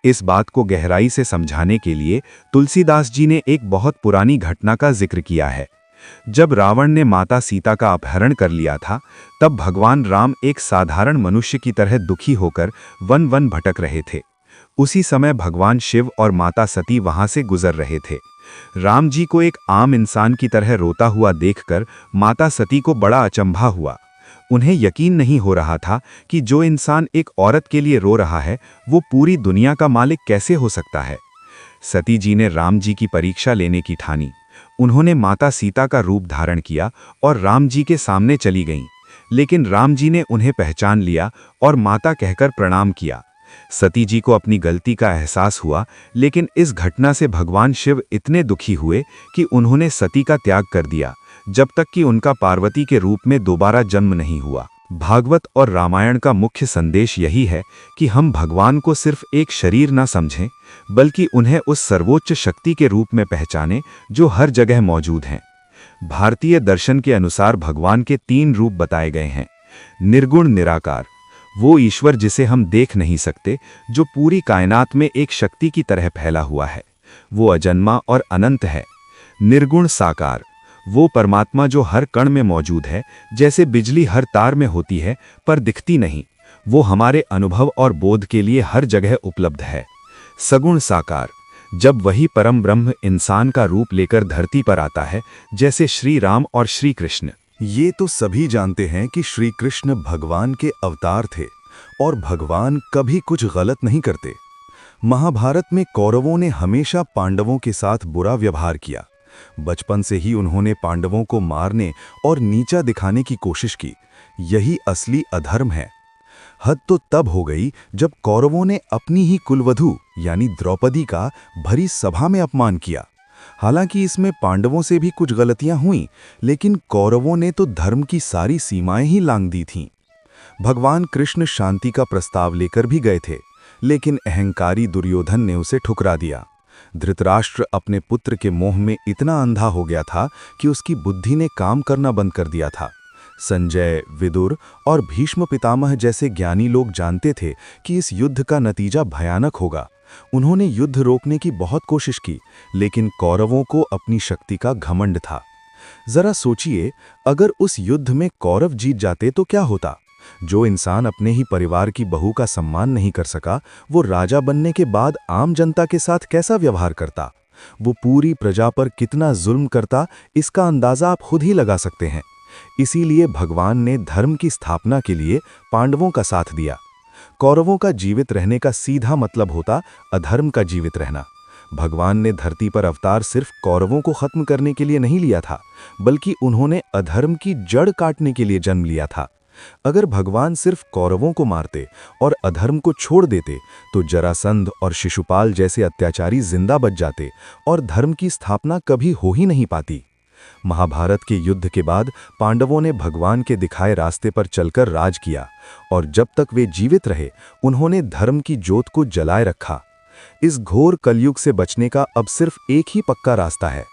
इस बात को गहराई से समझाने के लिए तुलसीदास जी ने एक बहुत पुरानी घटना का जिक्र किया है। जब रावण ने माता सीता का अपहरण कर लिया था, तब भगवान राम एक साधारण मनुष्य की तरह दुखी होकर वन वन भटक रहे थे। उसी समय भगवान शिव और माता सती वहां से गुजर रहे थे। राम जी को एक आम इंसान की तरह रोता हुआ देखकर माता सती को बड़ा अचंभा हुआ। उन्हें यकीन नहीं हो रहा था कि जो इंसान एक औरत के लिए रो रहा है, वो पूरी दुनिया का मालिक कैसे हो सकता है। सती जी ने राम जी की परीक्षा लेने की ठानी। उन्होंने माता सीता का रूप धारण किया और राम जी के सामने चली गईं। लेकिन राम जी ने उन्हें पहचान लिया और माता कहकर प्रणाम किया। सती जी को अपनी गलती का एहसास हुआ, लेकिन इस घटना से भगवान शिव इतने दुखी हुए कि उन्होंने सती का त्याग कर दिया, जब तक कि उनका पार्वती के रूप में दोबारा जन्म नहीं हुआ। भागवत और रामायण का मुख्य संदेश यही है कि हम भगवान को सिर्फ एक शरीर न समझें, बल्कि उन्हें उस सर्वोच्च शक्ति के रूप में पहचानें जो हर जगह मौजूद हैं। भारतीय दर्शन के अनुसार भगवान के 3 रूप बताए गए हैं। निर्गुण निराकार, वो ईश्वर जिसे हम देख नहीं सकते, जो पूरी कायनात में एक शक्ति की तरह फैला हुआ है। वो अजन्मा और अनंत है। निर्गुण साकार, वो परमात्मा जो हर कण में मौजूद है, जैसे बिजली हर तार में होती है पर दिखती नहीं। वो हमारे अनुभव और बोध के लिए हर जगह उपलब्ध है। सगुण साकार, जब वही परम ब्रह्म इंसान का रूप लेकर धरती पर आता है, जैसे श्री राम और श्री कृष्ण। ये तो सभी जानते हैं कि श्री कृष्ण भगवान के अवतार थे और भगवान कभी कुछ गलत नहीं करते। महाभारत में कौरवों ने हमेशा पांडवों के साथ बुरा व्यवहार किया। बचपन से ही उन्होंने पांडवों को मारने और नीचा दिखाने की कोशिश की। यही असली अधर्म है। हद तो तब हो गई जब कौरवों ने अपनी ही कुलवधू यानी द्रौपदी का भरी सभा में अपमान किया। हालांकि इसमें पांडवों से भी कुछ गलतियां हुईं, लेकिन कौरवों ने तो धर्म की सारी सीमाएं ही लांघ दी थीं। भगवान कृष्ण शांति का प्रस्ताव लेकर भी गए थे, लेकिन अहंकारी दुर्योधन ने उसे ठुकरा दिया। धृतराष्ट्र अपने पुत्र के मोह में इतना अंधा हो गया था कि उसकी बुद्धि ने काम करना बंद कर दिया था। संजय, विदुर और भीष्म पितामह जैसे ज्ञानी लोग जानते थे कि इस युद्ध का नतीजा भयानक होगा। उन्होंने युद्ध रोकने की बहुत कोशिश की, लेकिन कौरवों को अपनी शक्ति का घमंड था। जरा सोचिए, अगर उस युद्ध में कौरव जीत जाते तो क्या होता। जो इंसान अपने ही परिवार की बहू का सम्मान नहीं कर सका, वो राजा बनने के बाद आम जनता के साथ कैसा व्यवहार करता। वो पूरी प्रजा पर कितना जुल्म करता, इसका अंदाजा आप खुद ही लगा सकते हैं। इसीलिए भगवान ने धर्म की स्थापना के लिए पांडवों का साथ दिया। कौरवों का जीवित रहने का सीधा मतलब होता अधर्म का जीवित रहना। भगवान ने धरती पर अवतार सिर्फ कौरवों को खत्म करने के लिए नहीं लिया था, बल्कि उन्होंने अधर्म की जड़ काटने के लिए जन्म लिया था। अगर भगवान सिर्फ कौरवों को मारते और अधर्म को छोड़ देते, तो जरासंध और शिशुपाल जैसे अत्याचारी जिंदा बच जाते और धर्म की स्थापना कभी हो ही नहीं पाती। महाभारत के युद्ध के बाद पांडवों ने भगवान के दिखाए रास्ते पर चलकर राज किया, और जब तक वे जीवित रहे, उन्होंने धर्म की ज्योत को जलाए रखा। इस घोर कलयुग से बचने का अब सिर्फ एक ही पक्का रास्ता है।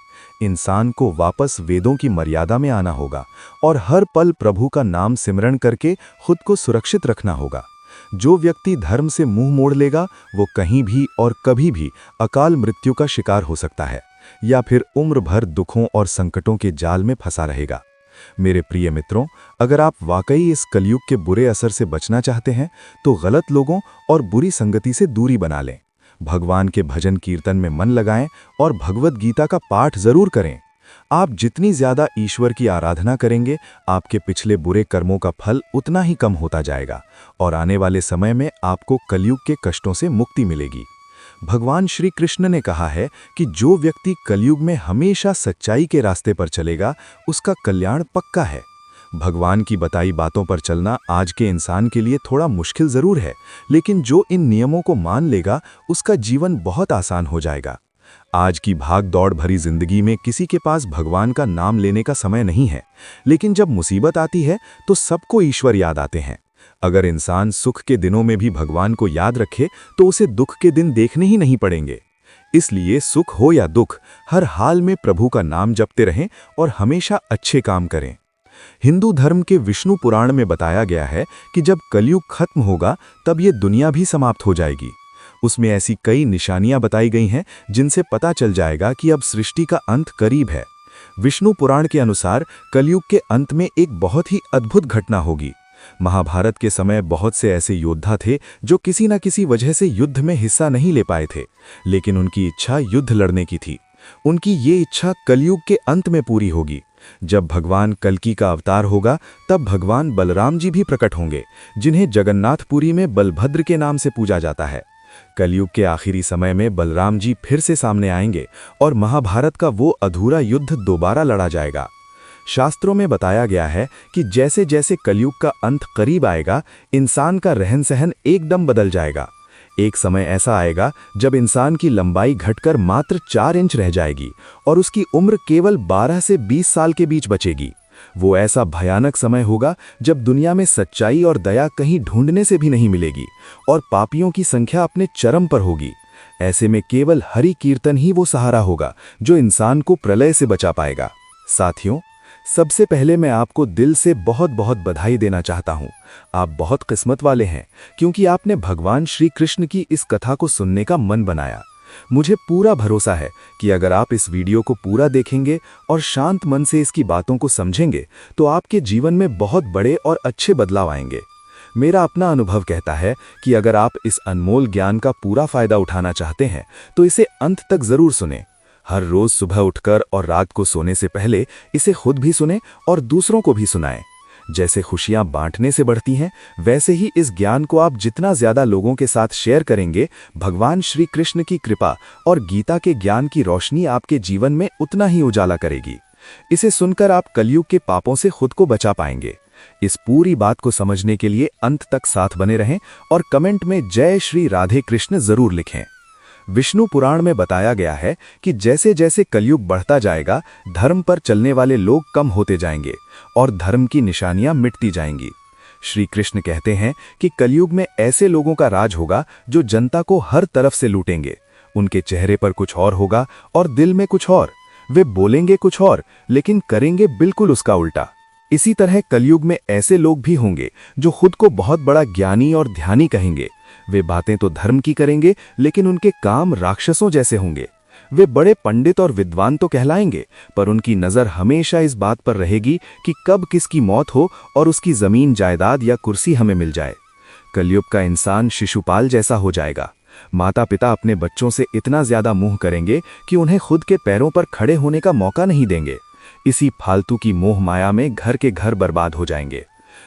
इंसान को वापस वेदों की मर्यादा में आना होगा और हर पल प्रभु का नाम सिमरण करके खुद को सुरक्षित रखना होगा। जो व्यक्ति धर्म से मुंह मोड़ लेगा, वो कहीं भी और कभी भी अकाल मृत्यु का शिकार हो सकता है, या फिर उम्र भर दुखों और संकटों के जाल में फंसा रहेगा। मेरे प्रिय मित्रों, अगर आप वाकई इस कलयुग के बुरे असर से बचना चाहते हैं, तो गलत लोगों और बुरी संगति से दूरी बना लें। भगवान के भजन कीर्तन में मन लगाएं और भगवत गीता का पाठ जरूर करें। आप जितनी ज्यादा ईश्वर की आराधना करेंगे, आपके पिछले बुरे कर्मों का फल उतना ही कम होता जाएगा और आने वाले समय में आपको कलयुग के कष्टों से मुक्ति मिलेगी। भगवान श्री कृष्ण ने कहा है कि जो व्यक्ति कलयुग में हमेशा सच्चाई के रास्ते पर चलेगा, उसका कल्याण पक्का है। भगवान की बताई बातों पर चलना आज के इंसान के लिए थोड़ा मुश्किल जरूर है, लेकिन जो इन नियमों को मान लेगा, उसका जीवन बहुत आसान हो जाएगा। आज की भाग दौड़ भरी जिंदगी में किसी के पास भगवान का नाम लेने का समय नहीं है, लेकिन जब मुसीबत आती है तो सबको ईश्वर याद आते हैं। अगर इंसान सुख के दिनों में भी भगवान को याद रखे तो उसे दुख के दिन देखने ही नहीं पड़ेंगे। इसलिए सुख हो या दुख, हर हाल में प्रभु का नाम जपते रहें और हमेशा अच्छे काम करें। हिंदू धर्म के विष्णु पुराण में बताया गया है कि जब कलयुग खत्म होगा तब ये दुनिया भी समाप्त हो जाएगी। उसमें ऐसी कई निशानियां बताई गई हैं जिनसे पता चल जाएगा कि अब सृष्टि का अंत करीब है। विष्णु पुराण के अनुसार कलयुग के अंत में एक बहुत ही अद्भुत घटना होगी। महाभारत के समय बहुत से ऐसे योद्धा थे जो किसी न किसी वजह से युद्ध में हिस्सा नहीं ले पाए थे, लेकिन उनकी इच्छा युद्ध लड़ने की थी। उनकी ये इच्छा कलयुग के अंत में पूरी होगी। जब भगवान कल्कि का अवतार होगा तब भगवान बलराम जी भी प्रकट होंगे, जिन्हें जगन्नाथपुरी में बलभद्र के नाम से पूजा जाता है। कलयुग के आखिरी समय में बलराम जी फिर से सामने आएंगे और महाभारत का वो अधूरा युद्ध दोबारा लड़ा जाएगा। शास्त्रों में बताया गया है कि जैसे जैसे कलयुग का अंत करीब आएगा, इंसान का रहन सहन एकदम बदल जाएगा। एक समय ऐसा आएगा जब इंसान की लंबाई घटकर मात्र 4 इंच रह जाएगी और उसकी उम्र केवल 12 से 20 साल के बीच बचेगी। वो ऐसा भयानक समय होगा जब दुनिया में सच्चाई और दया कहीं ढूंढने से भी नहीं मिलेगी और पापियों की संख्या अपने चरम पर होगी। ऐसे में केवल हरि कीर्तन ही वो सहारा होगा जो इंसान को प्रलय से बचा पाएगा। साथियों, सबसे पहले मैं आपको दिल से बहुत बहुत बधाई देना चाहता हूं। आप बहुत किस्मत वाले हैं क्योंकि आपने भगवान श्री कृष्ण की इस कथा को सुनने का मन बनाया। मुझे पूरा भरोसा है कि अगर आप इस वीडियो को पूरा देखेंगे और शांत मन से इसकी बातों को समझेंगे तो आपके जीवन में बहुत बड़े और अच्छे बदलाव आएंगे। मेरा अपना अनुभव कहता है कि अगर आप इस अनमोल ज्ञान का पूरा फायदा उठाना चाहते हैं तो इसे अंत तक जरूर सुनें। हर रोज सुबह उठकर और रात को सोने से पहले इसे खुद भी सुनें और दूसरों को भी सुनाएं। जैसे खुशियां बांटने से बढ़ती हैं, वैसे ही इस ज्ञान को आप जितना ज्यादा लोगों के साथ शेयर करेंगे, भगवान श्री कृष्ण की कृपा और गीता के ज्ञान की रोशनी आपके जीवन में उतना ही उजाला करेगी। इसे सुनकर आप कलयुग के पापों से खुद को बचा पाएंगे। इस पूरी बात को समझने के लिए अंत तक साथ बने रहें और कमेंट में जय श्री राधे कृष्ण जरूर लिखें। विष्णु पुराण में बताया गया है कि जैसे जैसे कलयुग बढ़ता जाएगा, धर्म पर चलने वाले लोग कम होते जाएंगे और धर्म की निशानियां मिटती जाएंगी। श्री कृष्ण कहते हैं कि कलयुग में ऐसे लोगों का राज होगा जो जनता को हर तरफ से लूटेंगे। उनके चेहरे पर कुछ और होगा और दिल में कुछ और। वे बोलेंगे कुछ और, लेकिन करेंगे बिल्कुल उसका उल्टा। इसी तरह कलयुग में ऐसे लोग भी होंगे जो खुद को बहुत बड़ा ज्ञानी और ध्यानी कहेंगे। वे बातें तो धर्म की करेंगे, लेकिन उनके काम राक्षसों जैसे होंगे। वे बड़े पंडित और विद्वान तो कहलाएंगे, पर उनकी नजर हमेशा इस बात पर रहेगी कि कब किसकी मौत हो और उसकी जमीन जायदाद या कुर्सी हमें मिल जाए। कलयुग का इंसान शिशुपाल जैसा हो जाएगा। माता पिता अपने बच्चों से इतना ज्यादा मुंह करेंगे कि उन्हें खुद के पैरों पर खड़े होने का मौका नहीं देंगे। इसी फालतू की मोह माया में घर के घर बर्बाद हो जाएंगे।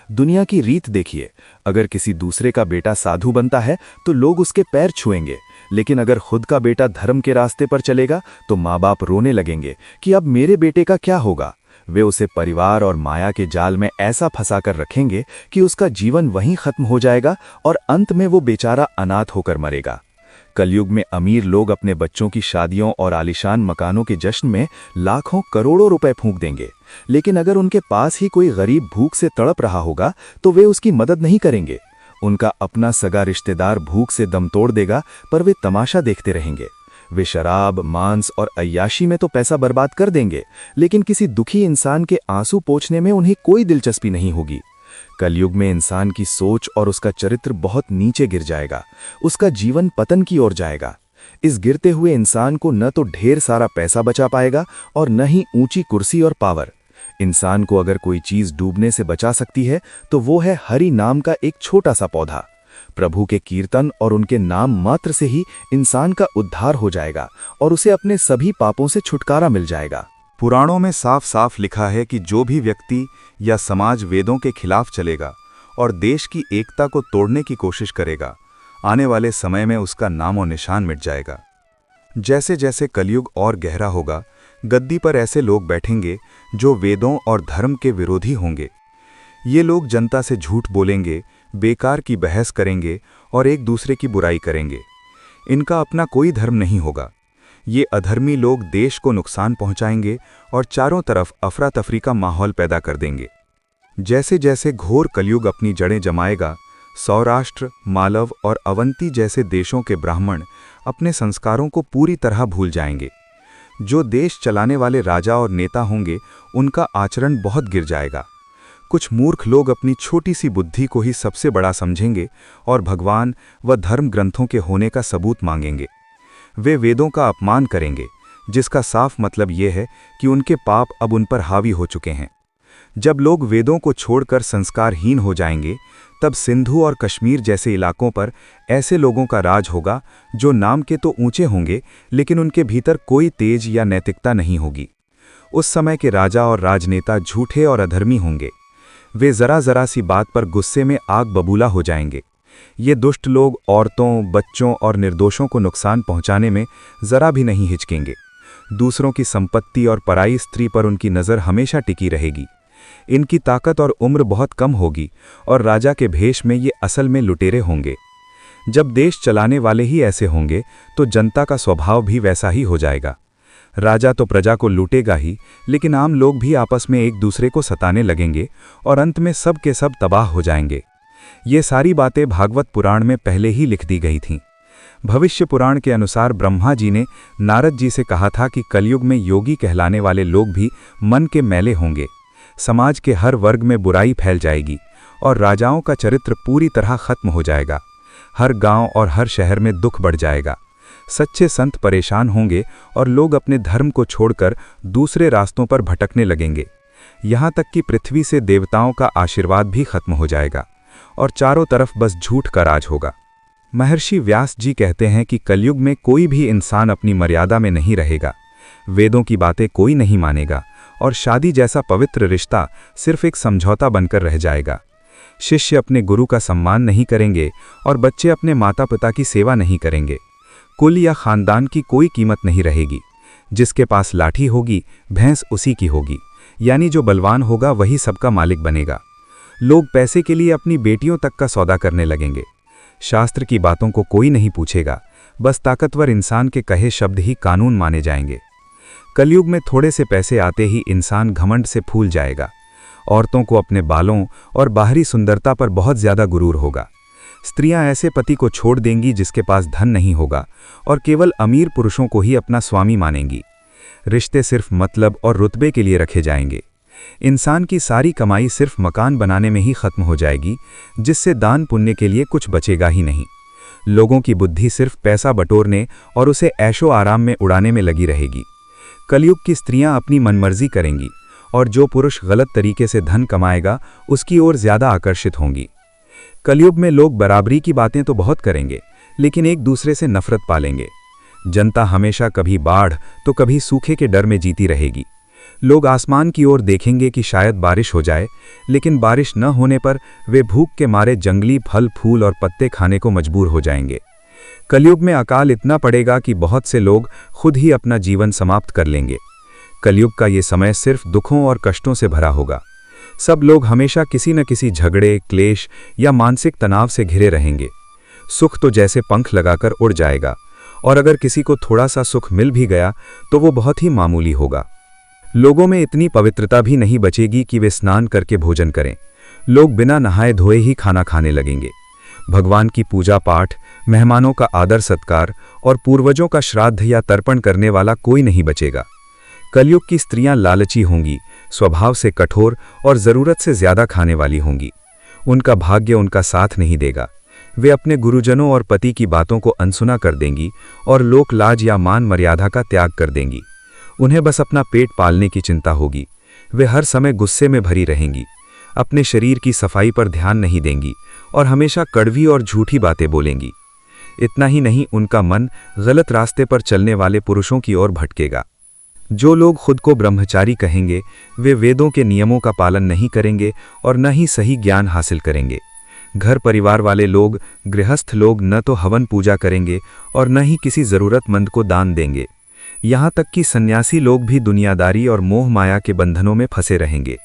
दुनिया की रीत देखिए, अगर किसी दूसरे का बेटा साधु बनता है तो लोग उसके पैर छुएंगे, लेकिन अगर खुद का बेटा धर्म के रास्ते पर चलेगा तो माँ बाप रोने लगेंगे कि अब मेरे बेटे का क्या होगा। वे उसे परिवार और माया के जाल में ऐसा फंसा कर रखेंगे कि उसका जीवन वहीं खत्म हो जाएगा और अंत में वो बेचारा अनाथ होकर मरेगा। कलयुग में अमीर लोग अपने बच्चों की शादियों और आलीशान मकानों के जश्न में लाखों करोड़ों रुपए फूंक देंगे, लेकिन अगर उनके पास ही कोई गरीब भूख से तड़प रहा होगा तो वे उसकी मदद नहीं करेंगे। उनका अपना सगा रिश्तेदार भूख से दम तोड़ देगा, पर वे तमाशा देखते रहेंगे। वे शराब, मांस और अय्याशी में तो पैसा बर्बाद कर देंगे, लेकिन किसी दुखी इंसान के आंसू पोंछने में उन्हें कोई दिलचस्पी नहीं होगी। कलयुग में इंसान की सोच और उसका चरित्र बहुत नीचे गिर जाएगा। उसका जीवन पतन की ओर जाएगा। इस गिरते हुए इंसान को न तो ढेर सारा पैसा बचा पाएगा और न ही ऊंची कुर्सी और पावर। इंसान को अगर कोई चीज डूबने से बचा सकती है तो वो है हरि नाम का एक छोटा सा पौधा। प्रभु के कीर्तन और उनके नाम मात्र से ही इंसान का उद्धार हो जाएगा और उसे अपने सभी पापों से छुटकारा मिल जाएगा। पुराणों में साफ साफ लिखा है कि जो भी व्यक्ति या समाज वेदों के खिलाफ चलेगा और देश की एकता को तोड़ने की कोशिश करेगा, आने वाले समय में उसका नामो निशान मिट जाएगा। जैसे जैसे कलयुग और गहरा होगा, गद्दी पर ऐसे लोग बैठेंगे जो वेदों और धर्म के विरोधी होंगे। ये लोग जनता से झूठ बोलेंगे, बेकार की बहस करेंगे और एक दूसरे की बुराई करेंगे। इनका अपना कोई धर्म नहीं होगा। ये अधर्मी लोग देश को नुकसान पहुंचाएंगे और चारों तरफ अफरा तफरी का माहौल पैदा कर देंगे। जैसे जैसे घोर कलयुग अपनी जड़ें जमाएगा, सौराष्ट्र, मालव और अवंती जैसे देशों के ब्राह्मण अपने संस्कारों को पूरी तरह भूल जाएंगे। जो देश चलाने वाले राजा और नेता होंगे, उनका आचरण बहुत गिर जाएगा। कुछ मूर्ख लोग अपनी छोटी सी बुद्धि को ही सबसे बड़ा समझेंगे और भगवान व धर्म ग्रंथों के होने का सबूत मांगेंगे। वे वेदों का अपमान करेंगे, जिसका साफ मतलब ये है कि उनके पाप अब उन पर हावी हो चुके हैं। जब लोग वेदों को छोड़कर संस्कारहीन हो जाएंगे, तब सिंधु और कश्मीर जैसे इलाकों पर ऐसे लोगों का राज होगा जो नाम के तो ऊंचे होंगे, लेकिन उनके भीतर कोई तेज या नैतिकता नहीं होगी। उस समय के राजा और राजनेता झूठे और अधर्मी होंगे। वे जरा सी बात पर गुस्से में आग बबूला हो जाएंगे। ये दुष्ट लोग औरतों, बच्चों और निर्दोषों को नुकसान पहुंचाने में जरा भी नहीं हिचकेंगे। दूसरों की संपत्ति और पराई स्त्री पर उनकी नज़र हमेशा टिकी रहेगी। इनकी ताकत और उम्र बहुत कम होगी और राजा के भेष में ये असल में लुटेरे होंगे। जब देश चलाने वाले ही ऐसे होंगे, तो जनता का स्वभाव भी वैसा ही हो जाएगा। राजा तो प्रजा को लूटेगा ही, लेकिन आम लोग भी आपस में एक दूसरे को सताने लगेंगे और अंत में सब के सब तबाह हो जाएंगे। ये सारी बातें भागवत पुराण में पहले ही लिख दी गई थीं। भविष्य पुराण के अनुसार ब्रह्मा जी ने नारद जी से कहा था कि कलयुग में योगी कहलाने वाले लोग भी मन के मैले होंगे। समाज के हर वर्ग में बुराई फैल जाएगी और राजाओं का चरित्र पूरी तरह खत्म हो जाएगा। हर गांव और हर शहर में दुख बढ़ जाएगा। सच्चे संत परेशान होंगे और लोग अपने धर्म को छोड़कर दूसरे रास्तों पर भटकने लगेंगे। यहाँ तक कि पृथ्वी से देवताओं का आशीर्वाद भी खत्म हो जाएगा और चारों तरफ बस झूठ का राज होगा। महर्षि व्यास जी कहते हैं कि कलयुग में कोई भी इंसान अपनी मर्यादा में नहीं रहेगा। वेदों की बातें कोई नहीं मानेगा और शादी जैसा पवित्र रिश्ता सिर्फ एक समझौता बनकर रह जाएगा। शिष्य अपने गुरु का सम्मान नहीं करेंगे और बच्चे अपने माता पिता की सेवा नहीं करेंगे। कुल या खानदान की कोई कीमत नहीं रहेगी। जिसके पास लाठी होगी, भैंस उसी की होगी, यानी जो बलवान होगा वही सबका मालिक बनेगा। लोग पैसे के लिए अपनी बेटियों तक का सौदा करने लगेंगे। शास्त्र की बातों को कोई नहीं पूछेगा, बस ताकतवर इंसान के कहे शब्द ही कानून माने जाएंगे। कलयुग में थोड़े से पैसे आते ही इंसान घमंड से फूल जाएगा। औरतों को अपने बालों और बाहरी सुंदरता पर बहुत ज्यादा गुरूर होगा। स्त्रियां ऐसे पति को छोड़ देंगी जिसके पास धन नहीं होगा और केवल अमीर पुरुषों को ही अपना स्वामी मानेंगी। रिश्ते सिर्फ मतलब और रुतबे के लिए रखे जाएंगे। इंसान की सारी कमाई सिर्फ मकान बनाने में ही खत्म हो जाएगी, जिससे दान पुण्य के लिए कुछ बचेगा ही नहीं। लोगों की बुद्धि सिर्फ पैसा बटोरने और उसे ऐशो आराम में उड़ाने में लगी रहेगी। कलयुग की स्त्रियां अपनी मनमर्जी करेंगी और जो पुरुष गलत तरीके से धन कमाएगा उसकी ओर ज्यादा आकर्षित होंगी। कलयुग में लोग बराबरी की बातें तो बहुत करेंगे, लेकिन एक दूसरे से नफरत पालेंगे। जनता हमेशा कभी बाढ़ तो कभी सूखे के डर में जीती रहेगी। लोग आसमान की ओर देखेंगे कि शायद बारिश हो जाए, लेकिन बारिश न होने पर वे भूख के मारे जंगली फल फूल और पत्ते खाने को मजबूर हो जाएंगे। कलयुग में अकाल इतना पड़ेगा कि बहुत से लोग खुद ही अपना जीवन समाप्त कर लेंगे। कलयुग का ये समय सिर्फ दुखों और कष्टों से भरा होगा। सब लोग हमेशा किसी न किसी झगड़े, क्लेश या मानसिक तनाव से घिरे रहेंगे। सुख तो जैसे पंख लगाकर उड़ जाएगा, और अगर किसी को थोड़ा सा सुख मिल भी गया तो वो बहुत ही मामूली होगा। लोगों में इतनी पवित्रता भी नहीं बचेगी कि वे स्नान करके भोजन करें। लोग बिना नहाए धोए ही खाना खाने लगेंगे। भगवान की पूजा पाठ, मेहमानों का आदर सत्कार और पूर्वजों का श्राद्ध या तर्पण करने वाला कोई नहीं बचेगा। कलयुग की स्त्रियां लालची होंगी, स्वभाव से कठोर और ज़रूरत से ज़्यादा खाने वाली होंगी। उनका भाग्य उनका साथ नहीं देगा। वे अपने गुरुजनों और पति की बातों को अनसुना कर देंगी और लोक लाज या मान मर्यादा का त्याग कर देंगी। उन्हें बस अपना पेट पालने की चिंता होगी। वे हर समय गुस्से में भरी रहेंगी, अपने शरीर की सफाई पर ध्यान नहीं देंगी और हमेशा कड़वी और झूठी बातें बोलेंगी। इतना ही नहीं, उनका मन गलत रास्ते पर चलने वाले पुरुषों की ओर भटकेगा। जो लोग खुद को ब्रह्मचारी कहेंगे वे वेदों के नियमों का पालन नहीं करेंगे और न ही सही ज्ञान हासिल करेंगे। घर परिवार वाले लोग, गृहस्थ लोग न तो हवन पूजा करेंगे और न ही किसी ज़रूरतमंद को दान देंगे। यहाँ तक कि सन्यासी लोग भी दुनियादारी और मोह माया के बंधनों में फंसे रहेंगे।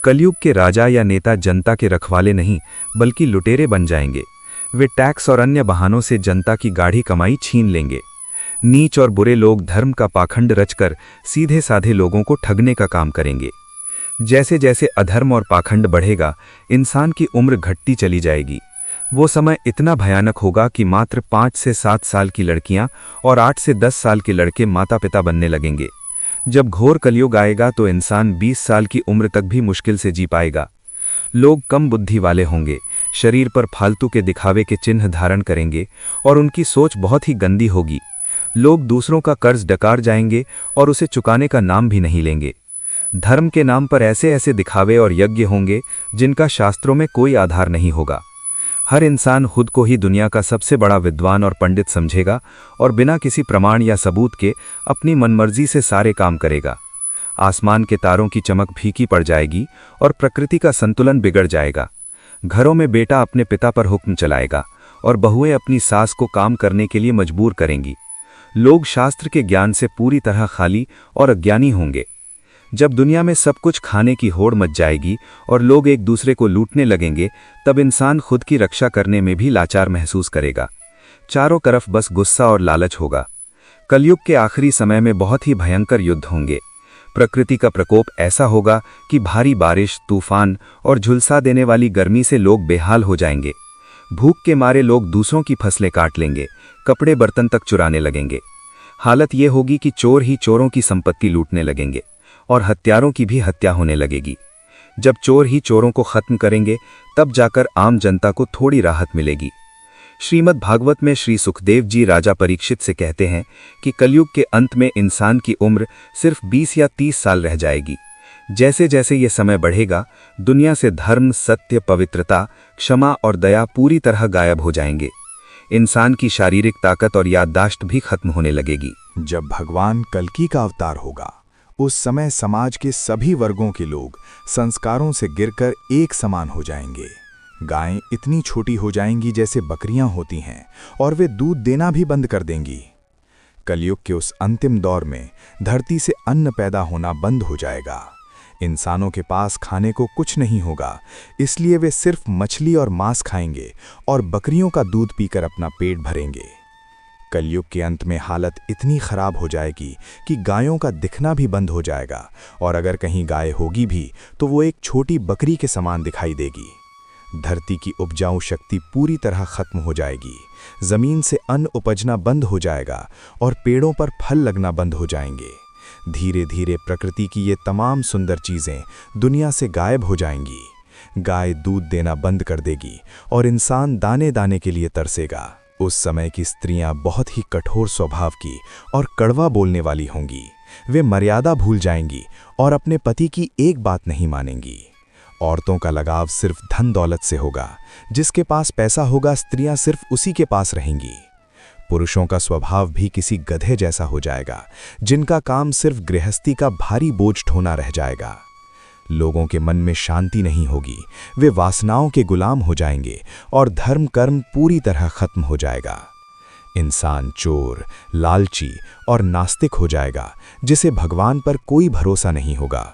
कलयुग के राजा या नेता जनता के रखवाले नहीं बल्कि लुटेरे बन जाएंगे। वे टैक्स और अन्य बहानों से जनता की गाढ़ी कमाई छीन लेंगे। नीच और बुरे लोग धर्म का पाखंड रचकर सीधे साधे लोगों को ठगने का काम करेंगे। जैसे जैसे अधर्म और पाखंड बढ़ेगा, इंसान की उम्र घटती चली जाएगी। वो समय इतना भयानक होगा कि मात्र 5 से 7 साल की लड़कियां और 8 से 10 साल के लड़के माता पिता बनने लगेंगे। जब घोर कलयुग आएगा तो इंसान 20 साल की उम्र तक भी मुश्किल से जी पाएगा। लोग कम बुद्धि वाले होंगे, शरीर पर फालतू के दिखावे के चिन्ह धारण करेंगे और उनकी सोच बहुत ही गंदी होगी। लोग दूसरों का कर्ज डकार जाएंगे और उसे चुकाने का नाम भी नहीं लेंगे। धर्म के नाम पर ऐसे ऐसे दिखावे और यज्ञ होंगे जिनका शास्त्रों में कोई आधार नहीं होगा। हर इंसान खुद को ही दुनिया का सबसे बड़ा विद्वान और पंडित समझेगा और बिना किसी प्रमाण या सबूत के अपनी मनमर्जी से सारे काम करेगा। आसमान के तारों की चमक फीकी पड़ जाएगी और प्रकृति का संतुलन बिगड़ जाएगा। घरों में बेटा अपने पिता पर हुक्म चलाएगा और बहुएं अपनी सास को काम करने के लिए मजबूर करेंगी। लोग शास्त्र के ज्ञान से पूरी तरह खाली और अज्ञानी होंगे। जब दुनिया में सब कुछ खाने की होड़ मच जाएगी और लोग एक दूसरे को लूटने लगेंगे, तब इंसान खुद की रक्षा करने में भी लाचार महसूस करेगा। चारों तरफ बस गुस्सा और लालच होगा। कलयुग के आखिरी समय में बहुत ही भयंकर युद्ध होंगे। प्रकृति का प्रकोप ऐसा होगा कि भारी बारिश, तूफान और झुलसा देने वाली गर्मी से लोग बेहाल हो जाएंगे। भूख के मारे लोग दूसरों की फसलें काट लेंगे, कपड़े बर्तन तक चुराने लगेंगे। हालत यह होगी कि चोर ही चोरों की संपत्ति लूटने लगेंगे और हत्यारों की भी हत्या होने लगेगी। जब चोर ही चोरों को खत्म करेंगे, तब जाकर आम जनता को थोड़ी राहत मिलेगी। श्रीमद् भागवत में श्री सुखदेव जी राजा परीक्षित से कहते हैं कि कलयुग के अंत में इंसान की उम्र सिर्फ 20 या 30 साल रह जाएगी। जैसे जैसे ये समय बढ़ेगा, दुनिया से धर्म, सत्य, पवित्रता, क्षमा और दया पूरी तरह गायब हो जाएंगे। इंसान की शारीरिक ताकत और याददाश्त भी खत्म होने लगेगी। जब भगवान कल्कि का अवतार होगा, उस समय समाज के सभी वर्गों के लोग संस्कारों से गिरकर एक समान हो जाएंगे। गायें इतनी छोटी हो जाएंगी जैसे बकरियां होती हैं और वे दूध देना भी बंद कर देंगी। कलयुग के उस अंतिम दौर में धरती से अन्न पैदा होना बंद हो जाएगा। इंसानों के पास खाने को कुछ नहीं होगा, इसलिए वे सिर्फ मछली और मांस खाएंगे और बकरियों का दूध पीकर अपना पेट भरेंगे। कलयुग के अंत में हालत इतनी खराब हो जाएगी कि गायों का दिखना भी बंद हो जाएगा और अगर कहीं गाय होगी भी तो वो एक छोटी बकरी के समान दिखाई देगी। धरती की उपजाऊ शक्ति पूरी तरह खत्म हो जाएगी। जमीन से अन्न उपजना बंद हो जाएगा और पेड़ों पर फल लगना बंद हो जाएंगे। धीरे धीरे प्रकृति की ये तमाम सुंदर चीजें दुनिया से गायब हो जाएंगी। गाय दूध देना बंद कर देगी और इंसान दाने दाने के लिए तरसेगा। उस समय की स्त्रियां बहुत ही कठोर स्वभाव की और कड़वा बोलने वाली होंगी। वे मर्यादा भूल जाएंगी और अपने पति की एक बात नहीं मानेंगी। औरतों का लगाव सिर्फ धन दौलत से होगा। जिसके पास पैसा होगा, स्त्रियां सिर्फ उसी के पास रहेंगी। पुरुषों का स्वभाव भी किसी गधे जैसा हो जाएगा, जिनका काम सिर्फ गृहस्थी का भारी बोझ ढोना रह जाएगा। लोगों के मन में शांति नहीं होगी, वे वासनाओं के गुलाम हो जाएंगे और धर्म कर्म पूरी तरह खत्म हो जाएगा। इंसान चोर, लालची और नास्तिक हो जाएगा, जिसे भगवान पर कोई भरोसा नहीं होगा।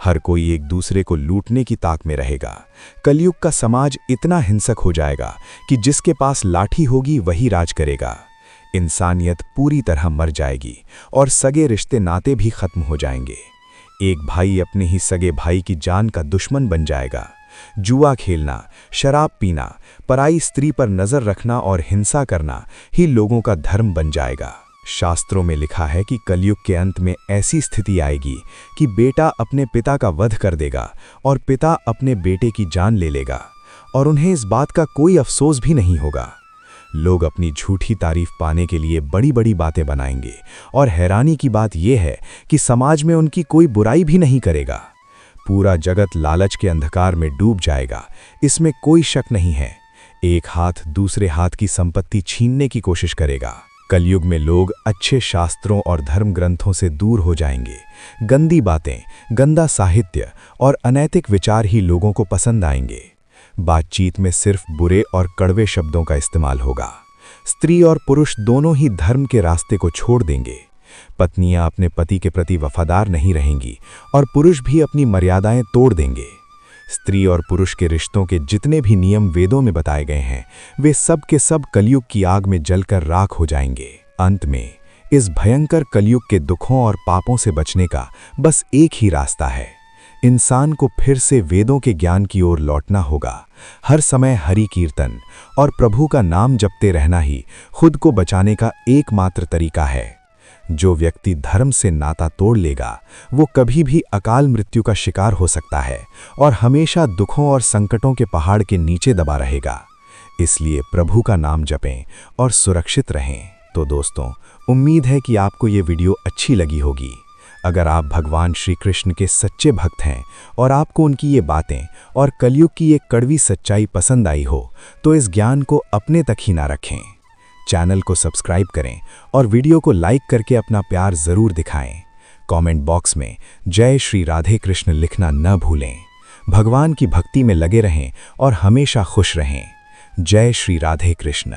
हर कोई एक दूसरे को लूटने की ताक में रहेगा। कलयुग का समाज इतना हिंसक हो जाएगा कि जिसके पास लाठी होगी वही राज करेगा। इंसानियत पूरी तरह मर जाएगी और सगे रिश्ते नाते भी खत्म हो जाएंगे। एक भाई अपने ही सगे भाई की जान का दुश्मन बन जाएगा। जुआ खेलना, शराब पीना, पराई स्त्री पर नजर रखना और हिंसा करना ही लोगों का धर्म बन जाएगा। शास्त्रों में लिखा है कि कलयुग के अंत में ऐसी स्थिति आएगी कि बेटा अपने पिता का वध कर देगा और पिता अपने बेटे की जान ले लेगा और उन्हें इस बात का कोई अफसोस भी नहीं होगा। लोग अपनी झूठी तारीफ पाने के लिए बड़ी बड़ी बातें बनाएंगे और हैरानी की बात यह है कि समाज में उनकी कोई बुराई भी नहीं करेगा। पूरा जगत लालच के अंधकार में डूब जाएगा, इसमें कोई शक नहीं है। एक हाथ दूसरे हाथ की संपत्ति छीनने की कोशिश करेगा। कलयुग में लोग अच्छे शास्त्रों और धर्म ग्रंथों से दूर हो जाएंगे। गंदी बातें, गंदा साहित्य और अनैतिक विचार ही लोगों को पसंद आएंगे। बातचीत में सिर्फ बुरे और कड़वे शब्दों का इस्तेमाल होगा। स्त्री और पुरुष दोनों ही धर्म के रास्ते को छोड़ देंगे। पत्नियां अपने पति के प्रति वफादार नहीं रहेंगी और पुरुष भी अपनी मर्यादाएं तोड़ देंगे। स्त्री और पुरुष के रिश्तों के जितने भी नियम वेदों में बताए गए हैं, वे सब के सब कलयुग की आग में जलकर राख हो जाएंगे। अंत में इस भयंकर कलयुग के दुखों और पापों से बचने का बस एक ही रास्ता है। इंसान को फिर से वेदों के ज्ञान की ओर लौटना होगा। हर समय हरि कीर्तन और प्रभु का नाम जपते रहना ही खुद को बचाने का एकमात्र तरीका है। जो व्यक्ति धर्म से नाता तोड़ लेगा, वो कभी भी अकाल मृत्यु का शिकार हो सकता है और हमेशा दुखों और संकटों के पहाड़ के नीचे दबा रहेगा। इसलिए प्रभु का नाम जपें और सुरक्षित रहें। तो दोस्तों, उम्मीद है कि आपको ये वीडियो अच्छी लगी होगी। अगर आप भगवान श्री कृष्ण के सच्चे भक्त हैं और आपको उनकी ये बातें और कलयुग की ये कड़वी सच्चाई पसंद आई हो, तो इस ज्ञान को अपने तक ही ना रखें। चैनल को सब्सक्राइब करें और वीडियो को लाइक करके अपना प्यार ज़रूर दिखाएं। कमेंट बॉक्स में जय श्री राधे कृष्ण लिखना न भूलें। भगवान की भक्ति में लगे रहें और हमेशा खुश रहें। जय श्री राधे कृष्ण।